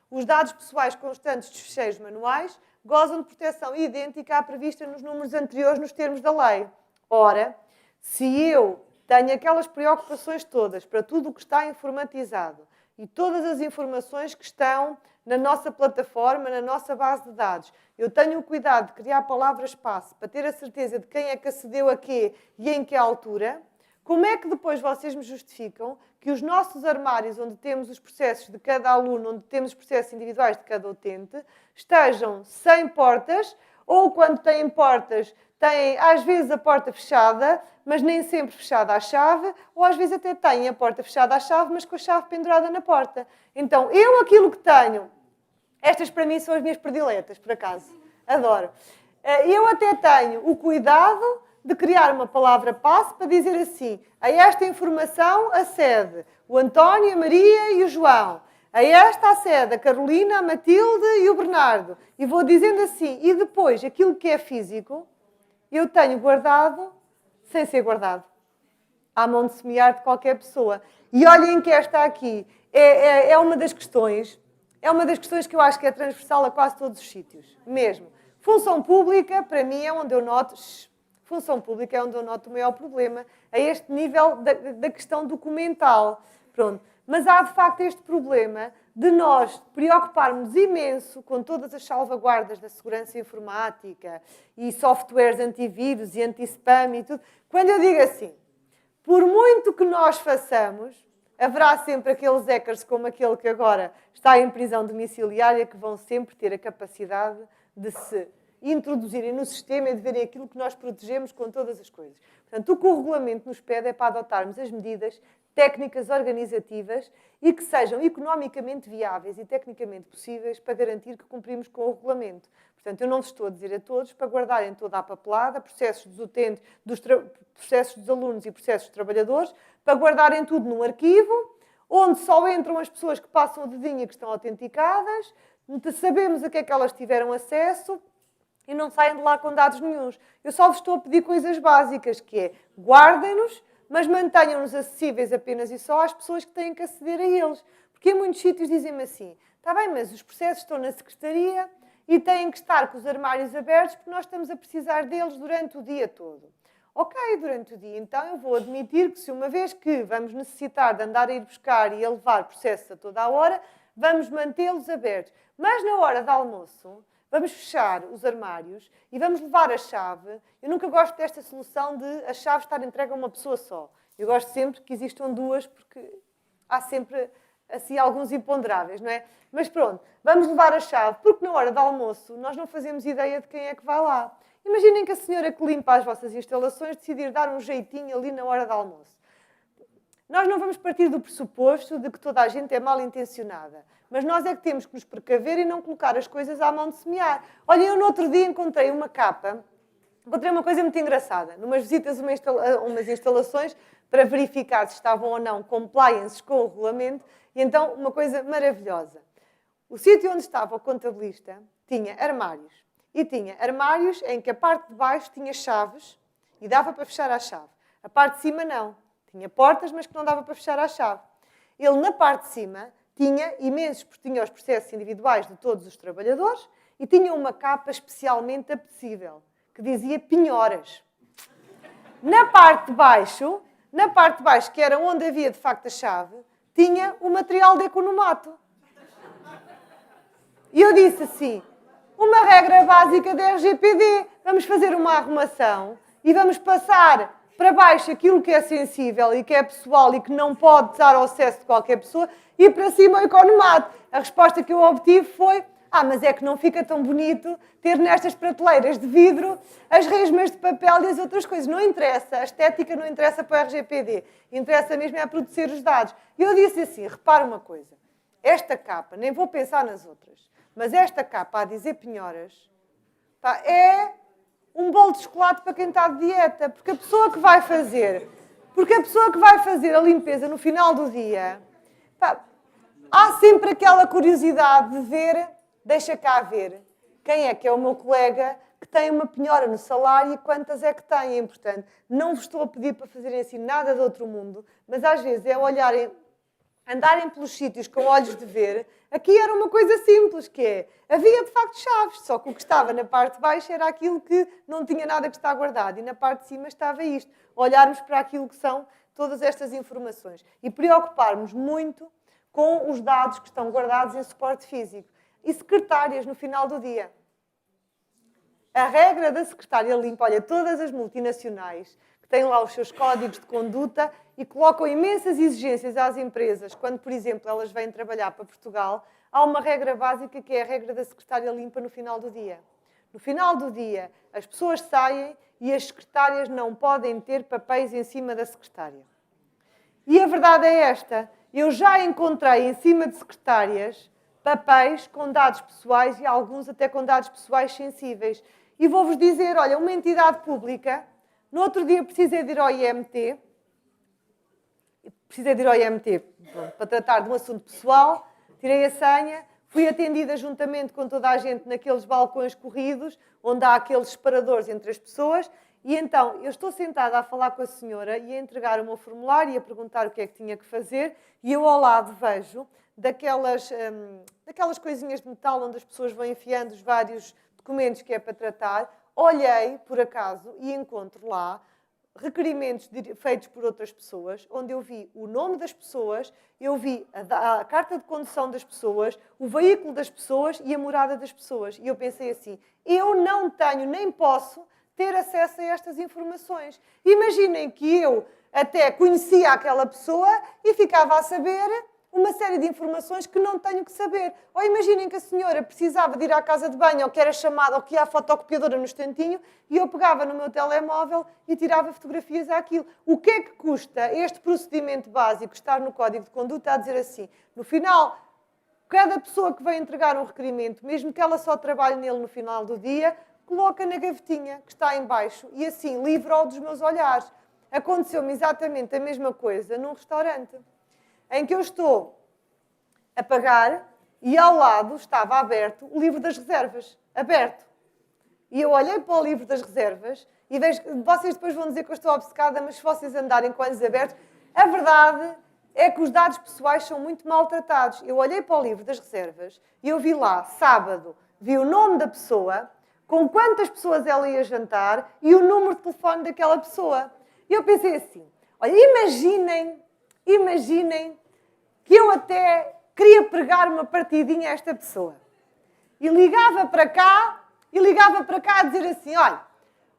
Os dados pessoais constantes dos ficheiros manuais gozam de proteção idêntica à prevista nos números anteriores nos termos da lei. Ora, se eu tenho aquelas preocupações todas para tudo o que está informatizado e todas as informações que estão na nossa plataforma, na nossa base de dados, eu tenho o cuidado de criar palavras-passe para ter a certeza de quem é que acedeu a quê e em que altura, como é que depois vocês me justificam que os nossos armários, onde temos os processos de cada aluno, onde temos os processos individuais de cada utente, estejam sem portas, ou quando têm portas, têm às vezes a porta fechada, mas nem sempre fechada à chave, ou às vezes até têm a porta fechada à chave, mas com a chave pendurada na porta. Então, eu aquilo que tenho, estas para mim são as minhas prediletas, por acaso, adoro. Eu até tenho o cuidado de criar uma palavra-passe para dizer assim, a esta informação acede o António, a Maria e o João. A esta acede a Carolina, a Matilde e o Bernardo. E vou dizendo assim, e depois aquilo que é físico, eu tenho guardado sem ser guardado. À mão de semear de qualquer pessoa. E olhem que esta aqui é uma das questões, que eu acho que é transversal a quase todos os sítios. Mesmo. Função pública, para mim, é onde eu noto... Função pública é onde eu noto o maior problema, a este nível da questão documental. Pronto. Mas há, de facto, este problema de nós preocuparmos imenso com todas as salvaguardas da segurança informática e softwares antivírus e anti-spam e tudo. Quando eu digo assim, por muito que nós façamos, haverá sempre aqueles hackers como aquele que agora está em prisão domiciliária que vão sempre ter a capacidade de se introduzirem no sistema e de verem aquilo que nós protegemos com todas as coisas. Portanto, o que o regulamento nos pede é para adotarmos as medidas técnicas organizativas e que sejam economicamente viáveis e tecnicamente possíveis para garantir que cumprimos com o regulamento. Portanto, eu não vos estou a dizer a todos para guardarem toda a papelada, processos dos utentes, processos dos alunos e processos dos trabalhadores, para guardarem tudo num arquivo, onde só entram as pessoas que passam o dedinho e que estão autenticadas, sabemos a que é que elas tiveram acesso, e não saem de lá com dados nenhuns. Eu só vos estou a pedir coisas básicas, que é guardem-nos, mas mantenham-nos acessíveis apenas e só às pessoas que têm que aceder a eles. Porque em muitos sítios dizem-me assim, está bem, mas os processos estão na secretaria e têm que estar com os armários abertos porque nós estamos a precisar deles durante o dia todo. Ok, durante o dia, então eu vou admitir que se uma vez que vamos necessitar de andar a ir buscar e a levar processos a toda a hora, vamos mantê-los abertos. Mas na hora do almoço, vamos fechar os armários e vamos levar a chave. Eu nunca gosto desta solução de a chave estar entregue a uma pessoa só. Eu gosto sempre que existam duas, porque há sempre assim alguns imponderáveis, não é? Mas pronto, vamos levar a chave, porque na hora do almoço nós não fazemos ideia de quem é que vai lá. Imaginem que a senhora que limpa as vossas instalações decidir dar um jeitinho ali na hora do almoço. Nós não vamos partir do pressuposto de que toda a gente é mal intencionada, mas nós é que temos que nos precaver e não colocar as coisas à mão de semear. Olha, eu no outro dia encontrei uma coisa muito engraçada, numas visitas a umas instalações para verificar se estavam ou não compliances com o regulamento, e então uma coisa maravilhosa. O sítio onde estava o contabilista tinha armários, e tinha armários em que a parte de baixo tinha chaves e dava para fechar à chave. A parte de cima não. Tinha portas, mas que não dava para fechar à chave. Ele, na parte de cima, tinha tinha os processos individuais de todos os trabalhadores e tinha uma capa especialmente apetecível, que dizia penhoras. Na parte de baixo, que era onde havia de facto a chave, tinha o material de economato. E eu disse assim, uma regra básica da RGPD, vamos fazer uma arrumação e vamos passar para baixo aquilo que é sensível e que é pessoal e que não pode dar ao acesso de qualquer pessoa e para cima o economato. A resposta que eu obtive foi, mas é que não fica tão bonito ter nestas prateleiras de vidro as resmas de papel e as outras coisas. Não interessa, a estética não interessa para a RGPD. Interessa mesmo é produzir os dados. E eu disse assim, repara uma coisa, esta capa, nem vou pensar nas outras, mas esta capa a dizer penhoras, é um bolo de chocolate para quem está de dieta. Porque a pessoa que vai fazer a limpeza no final do dia, há sempre aquela curiosidade de ver, deixa cá ver, quem é que é o meu colega que tem uma penhora no salário e quantas é que têm. Portanto, não vos estou a pedir para fazerem assim nada de outro mundo, mas às vezes é andarem pelos sítios com olhos de ver. Aqui era uma coisa simples, que é, havia de facto chaves, só que o que estava na parte de baixo era aquilo que não tinha nada que está guardado, e na parte de cima estava isto. Olharmos para aquilo que são todas estas informações e preocuparmos muito com os dados que estão guardados em suporte físico. E secretárias no final do dia. A regra da secretária limpa, olha, todas as multinacionais que têm lá os seus códigos de conduta e colocam imensas exigências às empresas, quando, por exemplo, elas vêm trabalhar para Portugal, há uma regra básica que é a regra da secretária limpa no final do dia. No final do dia, as pessoas saem e as secretárias não podem ter papéis em cima da secretária. E a verdade é esta, eu já encontrei em cima de secretárias papéis com dados pessoais e alguns até com dados pessoais sensíveis. E vou-vos dizer, olha, uma entidade pública, no outro dia precisei de ir ao IMT, para tratar de um assunto pessoal, tirei a senha, fui atendida juntamente com toda a gente naqueles balcões corridos, onde há aqueles separadores entre as pessoas, e então eu estou sentada a falar com a senhora e a entregar o meu formulário e a perguntar o que é que tinha que fazer, e eu ao lado vejo daquelas coisinhas de metal onde as pessoas vão enfiando os vários documentos que é para tratar. Olhei, por acaso, e encontro lá requerimentos feitos por outras pessoas, onde eu vi o nome das pessoas, eu vi a carta de condução das pessoas, o veículo das pessoas e a morada das pessoas. E eu pensei assim, eu não tenho nem posso ter acesso a estas informações. Imaginem que eu até conhecia aquela pessoa e ficava a saber uma série de informações que não tenho que saber. Ou imaginem que a senhora precisava de ir à casa de banho, ou que era chamada, ou que ia à fotocopiadora no instantinho, e eu pegava no meu telemóvel e tirava fotografias àquilo. O que é que custa este procedimento básico, estar no Código de Conduta, a dizer assim, no final, cada pessoa que vai entregar um requerimento, mesmo que ela só trabalhe nele no final do dia, coloca na gavetinha que está em baixo e assim livra-o dos meus olhares. Aconteceu-me exatamente a mesma coisa num restaurante, em que eu estou a pagar e ao lado estava aberto o livro das reservas. Aberto. E eu olhei para o livro das reservas e vejo, vocês depois vão dizer que eu estou obcecada, mas se vocês andarem com olhos abertos, a verdade é que os dados pessoais são muito maltratados. Eu olhei para o livro das reservas e eu vi lá, sábado, vi o nome da pessoa, com quantas pessoas ela ia jantar e o número de telefone daquela pessoa. E eu pensei assim, olha, imaginem que eu até queria pregar uma partidinha a esta pessoa. E ligava para cá a dizer assim, olha,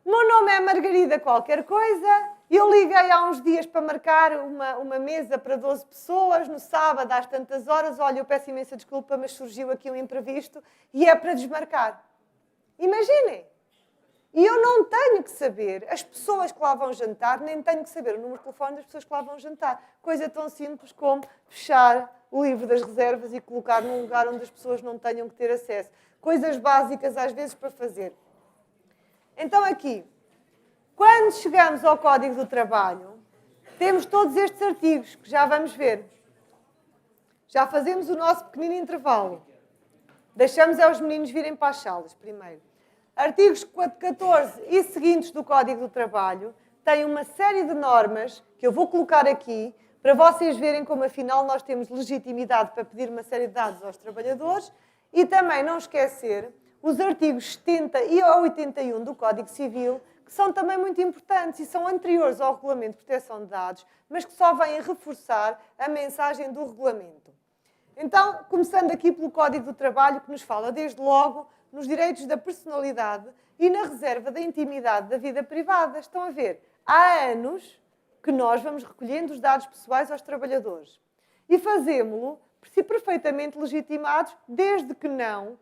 o meu nome é Margarida qualquer coisa Eu liguei há uns dias para marcar uma mesa para 12 pessoas, no sábado às tantas horas. Olha, eu peço imensa desculpa, mas surgiu aqui um imprevisto e é para desmarcar. Imaginem! E eu não tenho que saber as pessoas que lá vão jantar, nem tenho que saber o número de telefone das pessoas que lá vão jantar. Coisa tão simples como fechar o livro das reservas e colocar num lugar onde as pessoas não tenham que ter acesso. Coisas básicas, às vezes, para fazer. Então, aqui, quando chegamos ao Código do Trabalho, temos todos estes artigos, que já vamos ver. Já fazemos o nosso pequenino intervalo. Deixamos os meninos virem para as salas, primeiro. Artigos 14 e seguintes do Código do Trabalho têm uma série de normas que eu vou colocar aqui para vocês verem como, afinal, nós temos legitimidade para pedir uma série de dados aos trabalhadores e também não esquecer os artigos 70 e 81 do Código Civil, que são também muito importantes e são anteriores ao Regulamento de Proteção de Dados, mas que só vêm a reforçar a mensagem do Regulamento. Então, começando aqui pelo Código do Trabalho, que nos fala, desde logo, nos direitos da personalidade e na reserva da intimidade da vida privada. Estão a ver? Há anos que nós vamos recolhendo os dados pessoais aos trabalhadores. E fazemos-lo perfeitamente legitimados, desde que não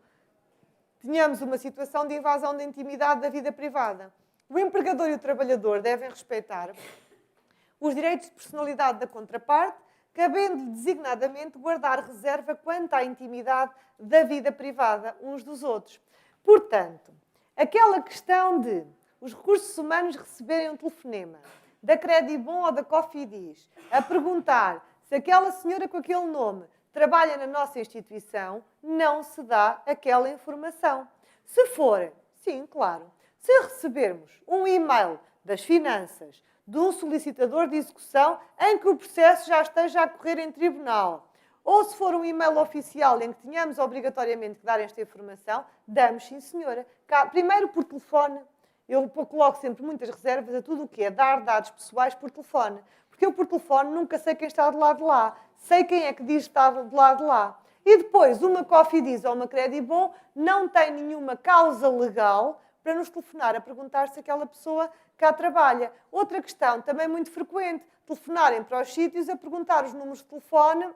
tenhamos uma situação de invasão da intimidade da vida privada. O empregador e o trabalhador devem respeitar os direitos de personalidade da contraparte, cabendo designadamente guardar reserva quanto à intimidade da vida privada uns dos outros. Portanto, aquela questão de os recursos humanos receberem um telefonema da Credibon ou da Cofidis a perguntar se aquela senhora com aquele nome trabalha na nossa instituição, não se dá aquela informação. Se for, sim, claro, se recebermos um e-mail das finanças de um solicitador de execução em que o processo já esteja a correr em tribunal, ou se for um e-mail oficial em que tenhamos obrigatoriamente que dar esta informação, damos, sim senhora. Primeiro por telefone. Eu coloco sempre muitas reservas a tudo o que é dar dados pessoais por telefone. Porque eu por telefone nunca sei quem está do lado de lá. Sei quem é que diz que está do lado de lá. E depois, uma Cofidis ou uma Credibon não tem nenhuma causa legal para nos telefonar a perguntar se aquela pessoa cá trabalha. Outra questão, também muito frequente, telefonarem para os sítios a perguntar os números de telefone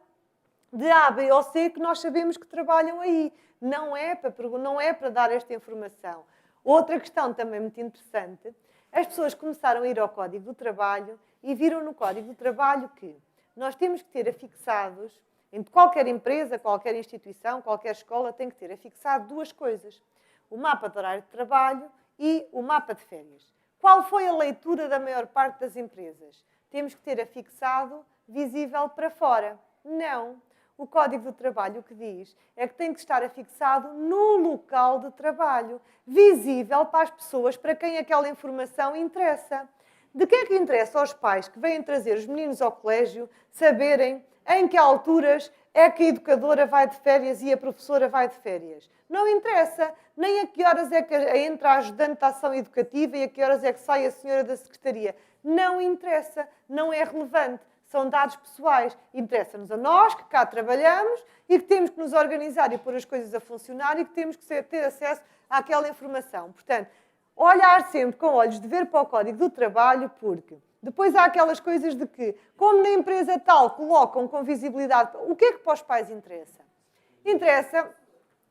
de A, B ou C que nós sabemos que trabalham aí. Não é para dar esta informação. Outra questão também muito interessante, as pessoas começaram a ir ao Código do Trabalho e viram no Código do Trabalho que nós temos que ter afixados, em qualquer empresa, qualquer instituição, qualquer escola, tem que ter afixado duas coisas. O mapa de horário de trabalho e o mapa de férias. Qual foi a leitura da maior parte das empresas? Temos que ter afixado visível para fora. Não. O Código do Trabalho o que diz é que tem que estar afixado no local de trabalho, visível para as pessoas para quem aquela informação interessa. De que é que interessa aos pais que vêm trazer os meninos ao colégio saberem em que alturas é que a educadora vai de férias e a professora vai de férias? Não interessa nem a que horas é que entra a ajudante de ação educativa e a que horas é que sai a senhora da secretaria. Não interessa, não é relevante. São dados pessoais. Interessa-nos a nós, que cá trabalhamos e que temos que nos organizar e pôr as coisas a funcionar e que temos que ter acesso àquela informação. Portanto, olhar sempre com olhos de ver para o Código do Trabalho, porque depois há aquelas coisas de que, como na empresa tal, colocam com visibilidade. O que é que para os pais interessa? Interessa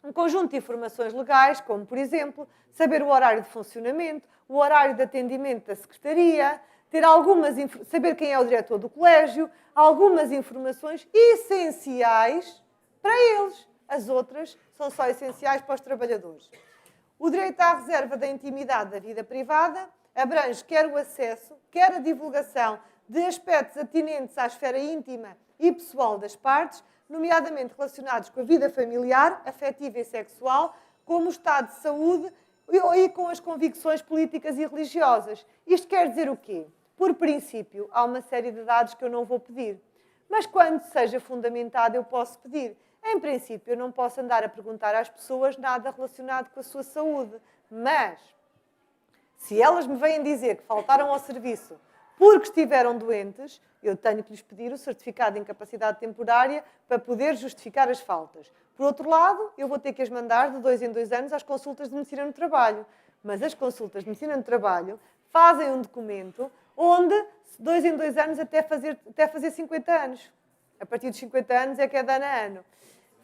um conjunto de informações legais, como, por exemplo, saber o horário de funcionamento, o horário de atendimento da secretaria, saber quem é o diretor do colégio, algumas informações essenciais para eles. As outras são só essenciais para os trabalhadores. O direito à reserva da intimidade da vida privada abrange quer o acesso, quer a divulgação de aspectos atinentes à esfera íntima e pessoal das partes, nomeadamente relacionados com a vida familiar, afetiva e sexual, como o estado de saúde e com as convicções políticas e religiosas. Isto quer dizer o quê? Por princípio, há uma série de dados que eu não vou pedir. Mas quando seja fundamentado, eu posso pedir. Em princípio, eu não posso andar a perguntar às pessoas nada relacionado com a sua saúde. Mas, se elas me vêm dizer que faltaram ao serviço porque estiveram doentes, eu tenho que lhes pedir o certificado de incapacidade temporária para poder justificar as faltas. Por outro lado, eu vou ter que as mandar de 2 em 2 anos às consultas de medicina no trabalho. Mas as consultas de medicina no trabalho fazem um documento onde 2 em 2 anos até fazer 50 anos. A partir dos 50 anos é que é de ano a ano.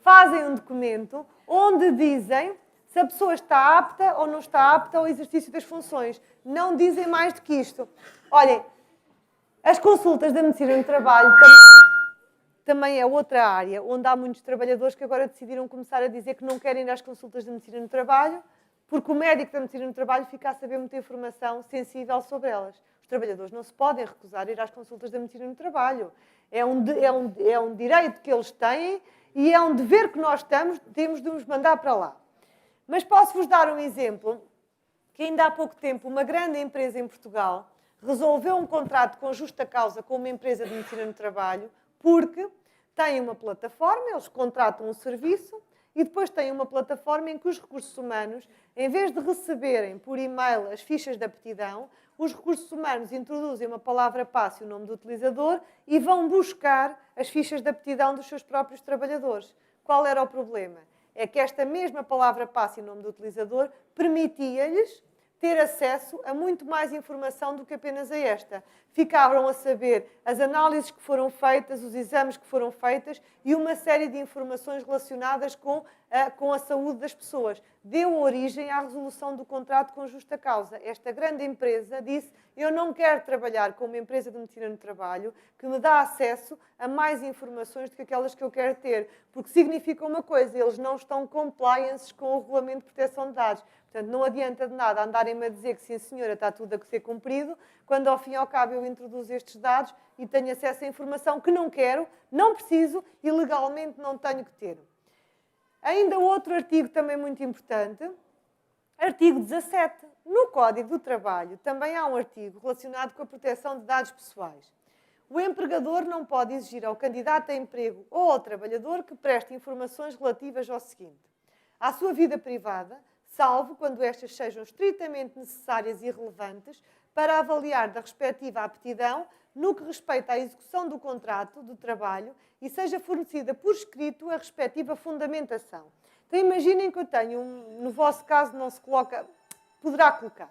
Fazem um documento onde dizem se a pessoa está apta ou não está apta ao exercício das funções. Não dizem mais do que isto. Olhem, as consultas da medicina no trabalho também é outra área onde há muitos trabalhadores que agora decidiram começar a dizer que não querem ir às consultas de medicina no trabalho porque o médico da medicina no trabalho fica a saber muita informação sensível sobre elas. Os trabalhadores não se podem recusar a ir às consultas da medicina no trabalho. É um direito que eles têm e é um dever que nós temos de os mandar para lá. Mas posso-vos dar um exemplo que ainda há pouco tempo uma grande empresa em Portugal resolveu um contrato com justa causa com uma empresa de medicina no trabalho porque têm uma plataforma, eles contratam um serviço e depois têm uma plataforma em que os recursos humanos, em vez de receberem por e-mail as fichas de aptidão, os recursos humanos introduzem uma palavra-passe e o nome do utilizador e vão buscar as fichas de aptidão dos seus próprios trabalhadores. Qual era o problema? É que esta mesma palavra-passe e o nome do utilizador permitia-lhes ter acesso a muito mais informação do que apenas a esta. Ficavam a saber as análises que foram feitas, os exames que foram feitos e uma série de informações relacionadas com a saúde das pessoas. Deu origem à resolução do contrato com justa causa. Esta grande empresa disse: eu não quero trabalhar com uma empresa de medicina no trabalho que me dá acesso a mais informações do que aquelas que eu quero ter. Porque significa uma coisa, eles não estão compliance com o Regulamento de Proteção de Dados. Portanto, não adianta de nada andarem-me a dizer que sim, senhora, está tudo a ser cumprido, quando ao fim e ao cabo eu introduzo estes dados e tenho acesso a informação que não quero, não preciso e legalmente não tenho que ter. Ainda outro artigo também muito importante, artigo 17. No Código do Trabalho também há um artigo relacionado com a proteção de dados pessoais. O empregador não pode exigir ao candidato a emprego ou ao trabalhador que preste informações relativas ao seguinte: à sua vida privada, salvo quando estas sejam estritamente necessárias e relevantes para avaliar da respectiva aptidão no que respeita à execução do contrato de trabalho e seja fornecida por escrito a respectiva fundamentação. Então imaginem que eu tenho, no vosso caso não se coloca, poderá colocar.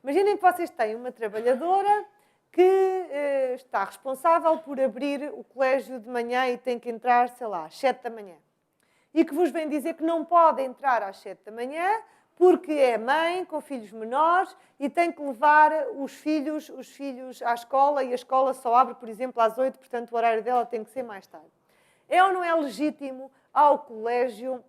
Imaginem que vocês têm uma trabalhadora que está responsável por abrir o colégio de manhã e tem que entrar, sei lá, às 7 da manhã. E que vos vem dizer que não pode entrar às 7 da manhã porque é mãe com filhos menores e tem que levar os filhos à escola e a escola só abre, por exemplo, às 8, portanto o horário dela tem que ser mais tarde. É ou não é legítimo ao colégio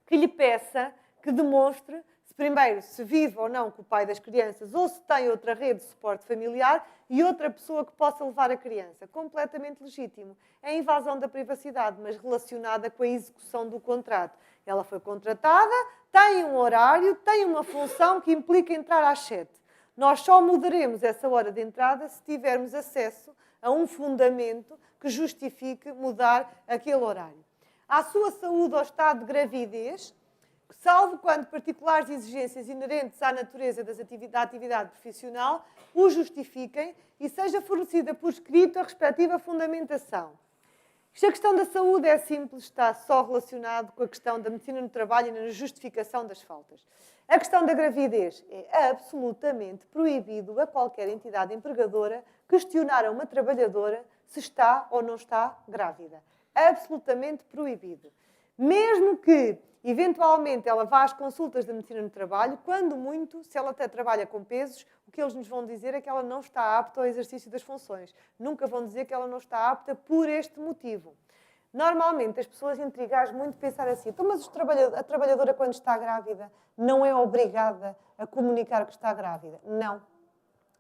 que lhe peça que demonstre primeiro, se vive ou não com o pai das crianças ou se tem outra rede de suporte familiar e outra pessoa que possa levar a criança. Completamente legítimo. É invasão da privacidade, mas relacionada com a execução do contrato. Ela foi contratada, tem um horário, tem uma função que implica entrar às 7. Nós só mudaremos essa hora de entrada se tivermos acesso a um fundamento que justifique mudar aquele horário. À sua saúde ou estado de gravidez, salvo quando particulares exigências inerentes à natureza da atividade profissional o justifiquem e seja fornecida por escrito a respectiva fundamentação. A questão da saúde é simples, está só relacionado com a questão da medicina no trabalho e na justificação das faltas. A questão da gravidez é absolutamente proibido a qualquer entidade empregadora questionar a uma trabalhadora se está ou não está grávida. Absolutamente proibido. Mesmo que, eventualmente, ela vá às consultas da medicina no trabalho, quando muito, se ela até trabalha com pesos, o que eles nos vão dizer é que ela não está apta ao exercício das funções. Nunca vão dizer que ela não está apta por este motivo. Normalmente, as pessoas intrigam muito pensar assim, então, mas a trabalhadora, quando está grávida, não é obrigada a comunicar que está grávida. Não.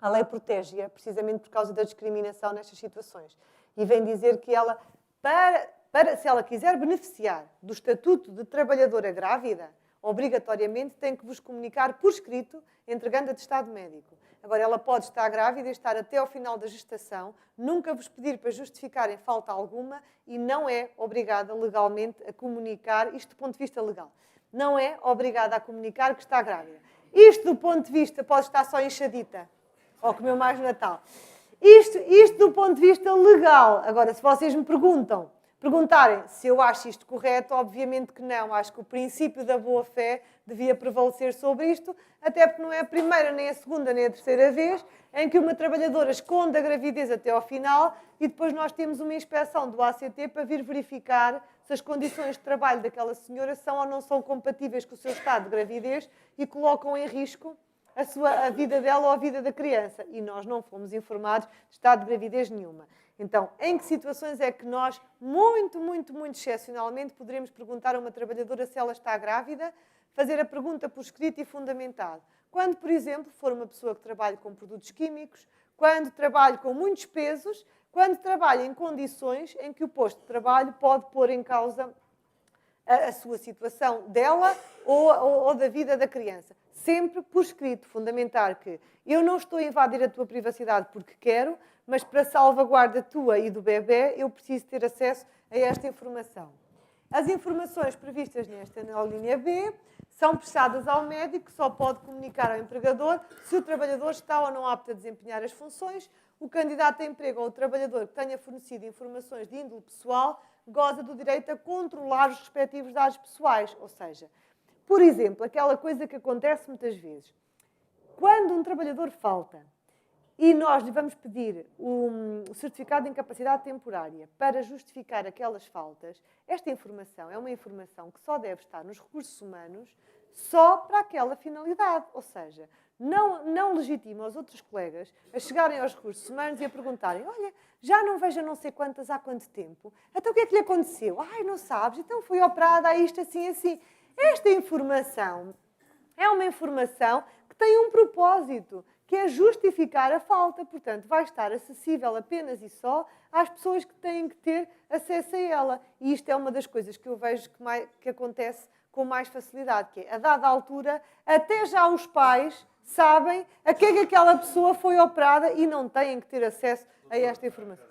A lei protege-a precisamente por causa da discriminação nestas situações. E vem dizer que ela, se ela quiser beneficiar do estatuto de trabalhadora grávida, obrigatoriamente tem que vos comunicar por escrito, entregando atestado médico. Agora, ela pode estar grávida e estar até ao final da gestação, nunca vos pedir para justificarem falta alguma e não é obrigada legalmente a comunicar, isto do ponto de vista legal, não é obrigada a comunicar que está grávida. Isto do ponto de vista, pode estar só inchadita, ou comer mais no Natal. Isto do ponto de vista legal. Agora, se vocês me perguntarem se eu acho isto correto, obviamente que não. Acho que o princípio da boa-fé devia prevalecer sobre isto, até porque não é a primeira, nem a segunda, nem a terceira vez em que uma trabalhadora esconde a gravidez até ao final e depois nós temos uma inspeção do ACT para vir verificar se as condições de trabalho daquela senhora são ou não são compatíveis com o seu estado de gravidez e colocam em risco a vida dela ou a vida da criança. E nós não fomos informados de estado de gravidez nenhuma. Então, em que situações é que nós, muito excepcionalmente, poderemos perguntar a uma trabalhadora se ela está grávida, fazer a pergunta por escrito e fundamentado? Quando, por exemplo, for uma pessoa que trabalha com produtos químicos, quando trabalha com muitos pesos, quando trabalha em condições em que o posto de trabalho pode pôr em causa a sua situação dela ou da vida da criança. Sempre por escrito, fundamentar que eu não estou a invadir a tua privacidade porque quero, mas para salvaguarda tua e do bebê, eu preciso ter acesso a esta informação. As informações previstas na linha B são prestadas ao médico, que só pode comunicar ao empregador se o trabalhador está ou não apto a desempenhar as funções. O candidato a emprego ou o trabalhador que tenha fornecido informações de índole pessoal goza do direito a controlar os respectivos dados pessoais. Ou seja, por exemplo, aquela coisa que acontece muitas vezes. Quando um trabalhador falta e nós lhe vamos pedir o certificado de incapacidade temporária para justificar aquelas faltas, esta informação é uma informação que só deve estar nos recursos humanos só para aquela finalidade. Ou seja, não legitima os outros colegas a chegarem aos recursos humanos e a perguntarem: olha, já não vejo a não sei quantas há quanto tempo? Então o que é que lhe aconteceu? Ai, não sabes? Então foi operada a isto assim, assim. Esta informação é uma informação que tem um propósito, que é justificar a falta. Portanto, vai estar acessível apenas e só às pessoas que têm que ter acesso a ela. E isto é uma das coisas que eu vejo que acontece com mais facilidade, que é, a dada altura, até já os pais sabem a que é que aquela pessoa foi operada e não têm que ter acesso a esta informação.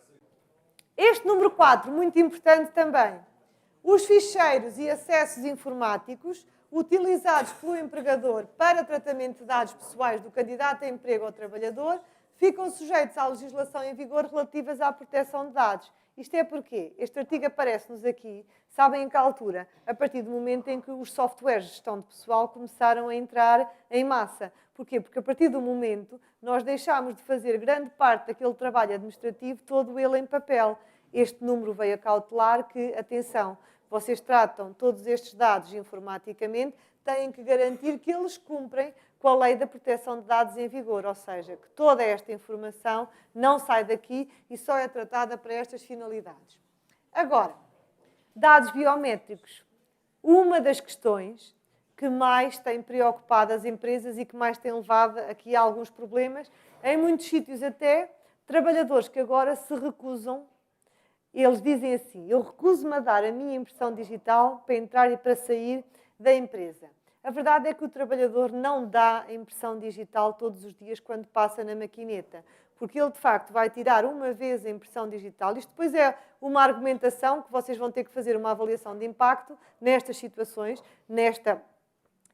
Este número 4, muito importante também. Os ficheiros e acessos informáticos utilizados pelo empregador para tratamento de dados pessoais do candidato a emprego ou trabalhador ficam sujeitos à legislação em vigor relativas à proteção de dados. Isto é porque este artigo aparece-nos aqui, sabem em que altura? A partir do momento em que os softwares de gestão de pessoal começaram a entrar em massa. Porquê? Porque a partir do momento nós deixámos de fazer grande parte daquele trabalho administrativo, todo ele em papel. Este número veio a cautelar que, atenção, vocês tratam todos estes dados informaticamente, têm que garantir que eles cumprem com a Lei da Proteção de Dados em vigor, ou seja, que toda esta informação não sai daqui e só é tratada para estas finalidades. Agora, dados biométricos. Uma das questões que mais tem preocupado as empresas e que mais tem levado aqui a alguns problemas, em muitos sítios até, trabalhadores que agora se recusam. Eles dizem assim: eu recuso-me a dar a minha impressão digital para entrar e para sair da empresa. A verdade é que o trabalhador não dá a impressão digital todos os dias quando passa na maquineta, porque ele, de facto, vai tirar uma vez a impressão digital. Isto depois é uma argumentação que vocês vão ter que fazer uma avaliação de impacto nestas situações,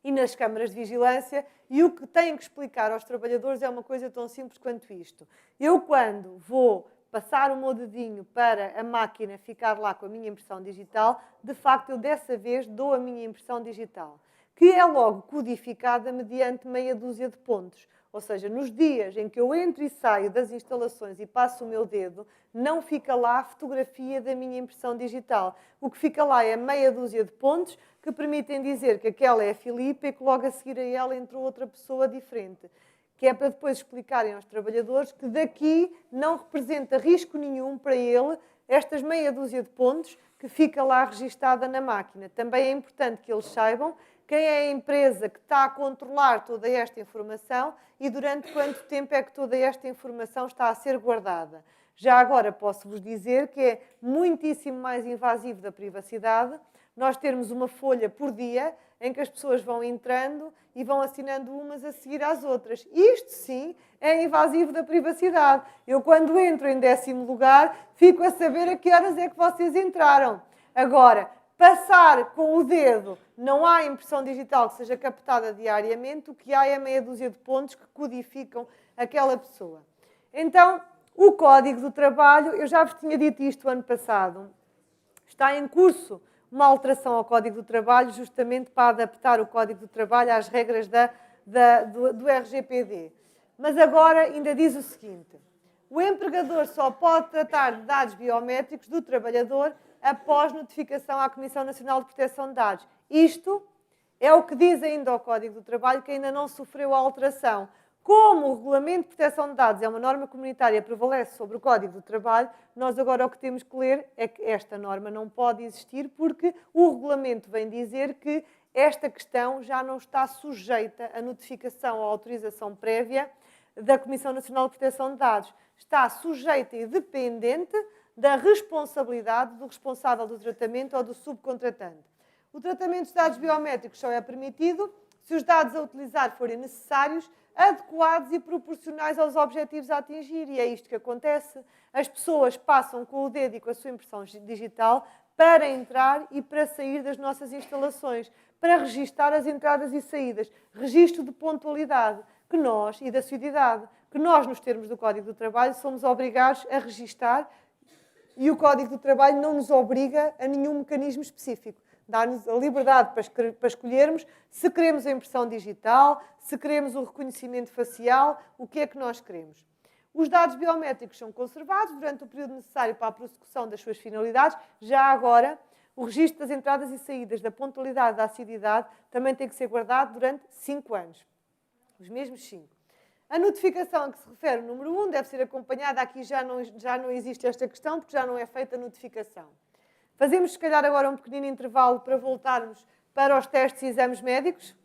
e nas câmaras de vigilância, e o que têm que explicar aos trabalhadores é uma coisa tão simples quanto isto. Eu, quando vou passar o meu dedinho para a máquina ficar lá com a minha impressão digital, de facto, eu dessa vez dou a minha impressão digital, que é logo codificada mediante meia dúzia de pontos. Ou seja, nos dias em que eu entro e saio das instalações e passo o meu dedo, não fica lá a fotografia da minha impressão digital. O que fica lá é meia dúzia de pontos que permitem dizer que aquela é a Filipe e que logo a seguir a ela entrou outra pessoa diferente. Que é para depois explicarem aos trabalhadores que daqui não representa risco nenhum para ele estas meia dúzia de pontos que fica lá registada na máquina. Também é importante que eles saibam quem é a empresa que está a controlar toda esta informação e durante quanto tempo é que toda esta informação está a ser guardada. Já agora posso-vos dizer que é muitíssimo mais invasivo da privacidade nós termos uma folha por dia em que as pessoas vão entrando e vão assinando umas a seguir às outras. Isto, sim, é invasivo da privacidade. Eu, quando entro em 10º lugar, fico a saber a que horas é que vocês entraram. Agora, passar com o dedo, não há impressão digital que seja captada diariamente, o que há é meia dúzia de pontos que codificam aquela pessoa. Então, o Código do Trabalho, eu já vos tinha dito isto ano passado, está em curso uma alteração ao Código do Trabalho, justamente para adaptar o Código do Trabalho às regras do RGPD. Mas agora ainda diz o seguinte: o empregador só pode tratar de dados biométricos do trabalhador após notificação à Comissão Nacional de Proteção de Dados. Isto é o que diz ainda o Código do Trabalho, que ainda não sofreu a alteração. Como o Regulamento de Proteção de Dados é uma norma comunitária e prevalece sobre o Código do Trabalho, nós agora o que temos que ler é que esta norma não pode existir porque o Regulamento vem dizer que esta questão já não está sujeita à notificação ou autorização prévia da Comissão Nacional de Proteção de Dados. Está sujeita e dependente da responsabilidade do responsável do tratamento ou do subcontratante. O tratamento de dados biométricos só é permitido se os dados a utilizar forem necessários, adequados e proporcionais aos objetivos a atingir. E é isto que acontece. As pessoas passam com o dedo e com a sua impressão digital para entrar e para sair das nossas instalações, para registar as entradas e saídas. Registro de pontualidade, que nós, e da assiduidade, que nós, nos termos do Código do Trabalho, somos obrigados a registar e o Código do Trabalho não nos obriga a nenhum mecanismo específico. Dá-nos a liberdade para escolhermos se queremos a impressão digital, se queremos o reconhecimento facial, o que é que nós queremos. Os dados biométricos são conservados durante o período necessário para a prossecução das suas finalidades. Já agora, o registro das entradas e saídas, da pontualidade e da assiduidade também tem que ser guardado durante 5 anos. Os mesmos 5. A notificação a que se refere o número 1 deve ser acompanhada. Aqui já não existe esta questão, porque já não é feita a notificação. Fazemos, se calhar, agora um pequenino intervalo para voltarmos para os testes e exames médicos.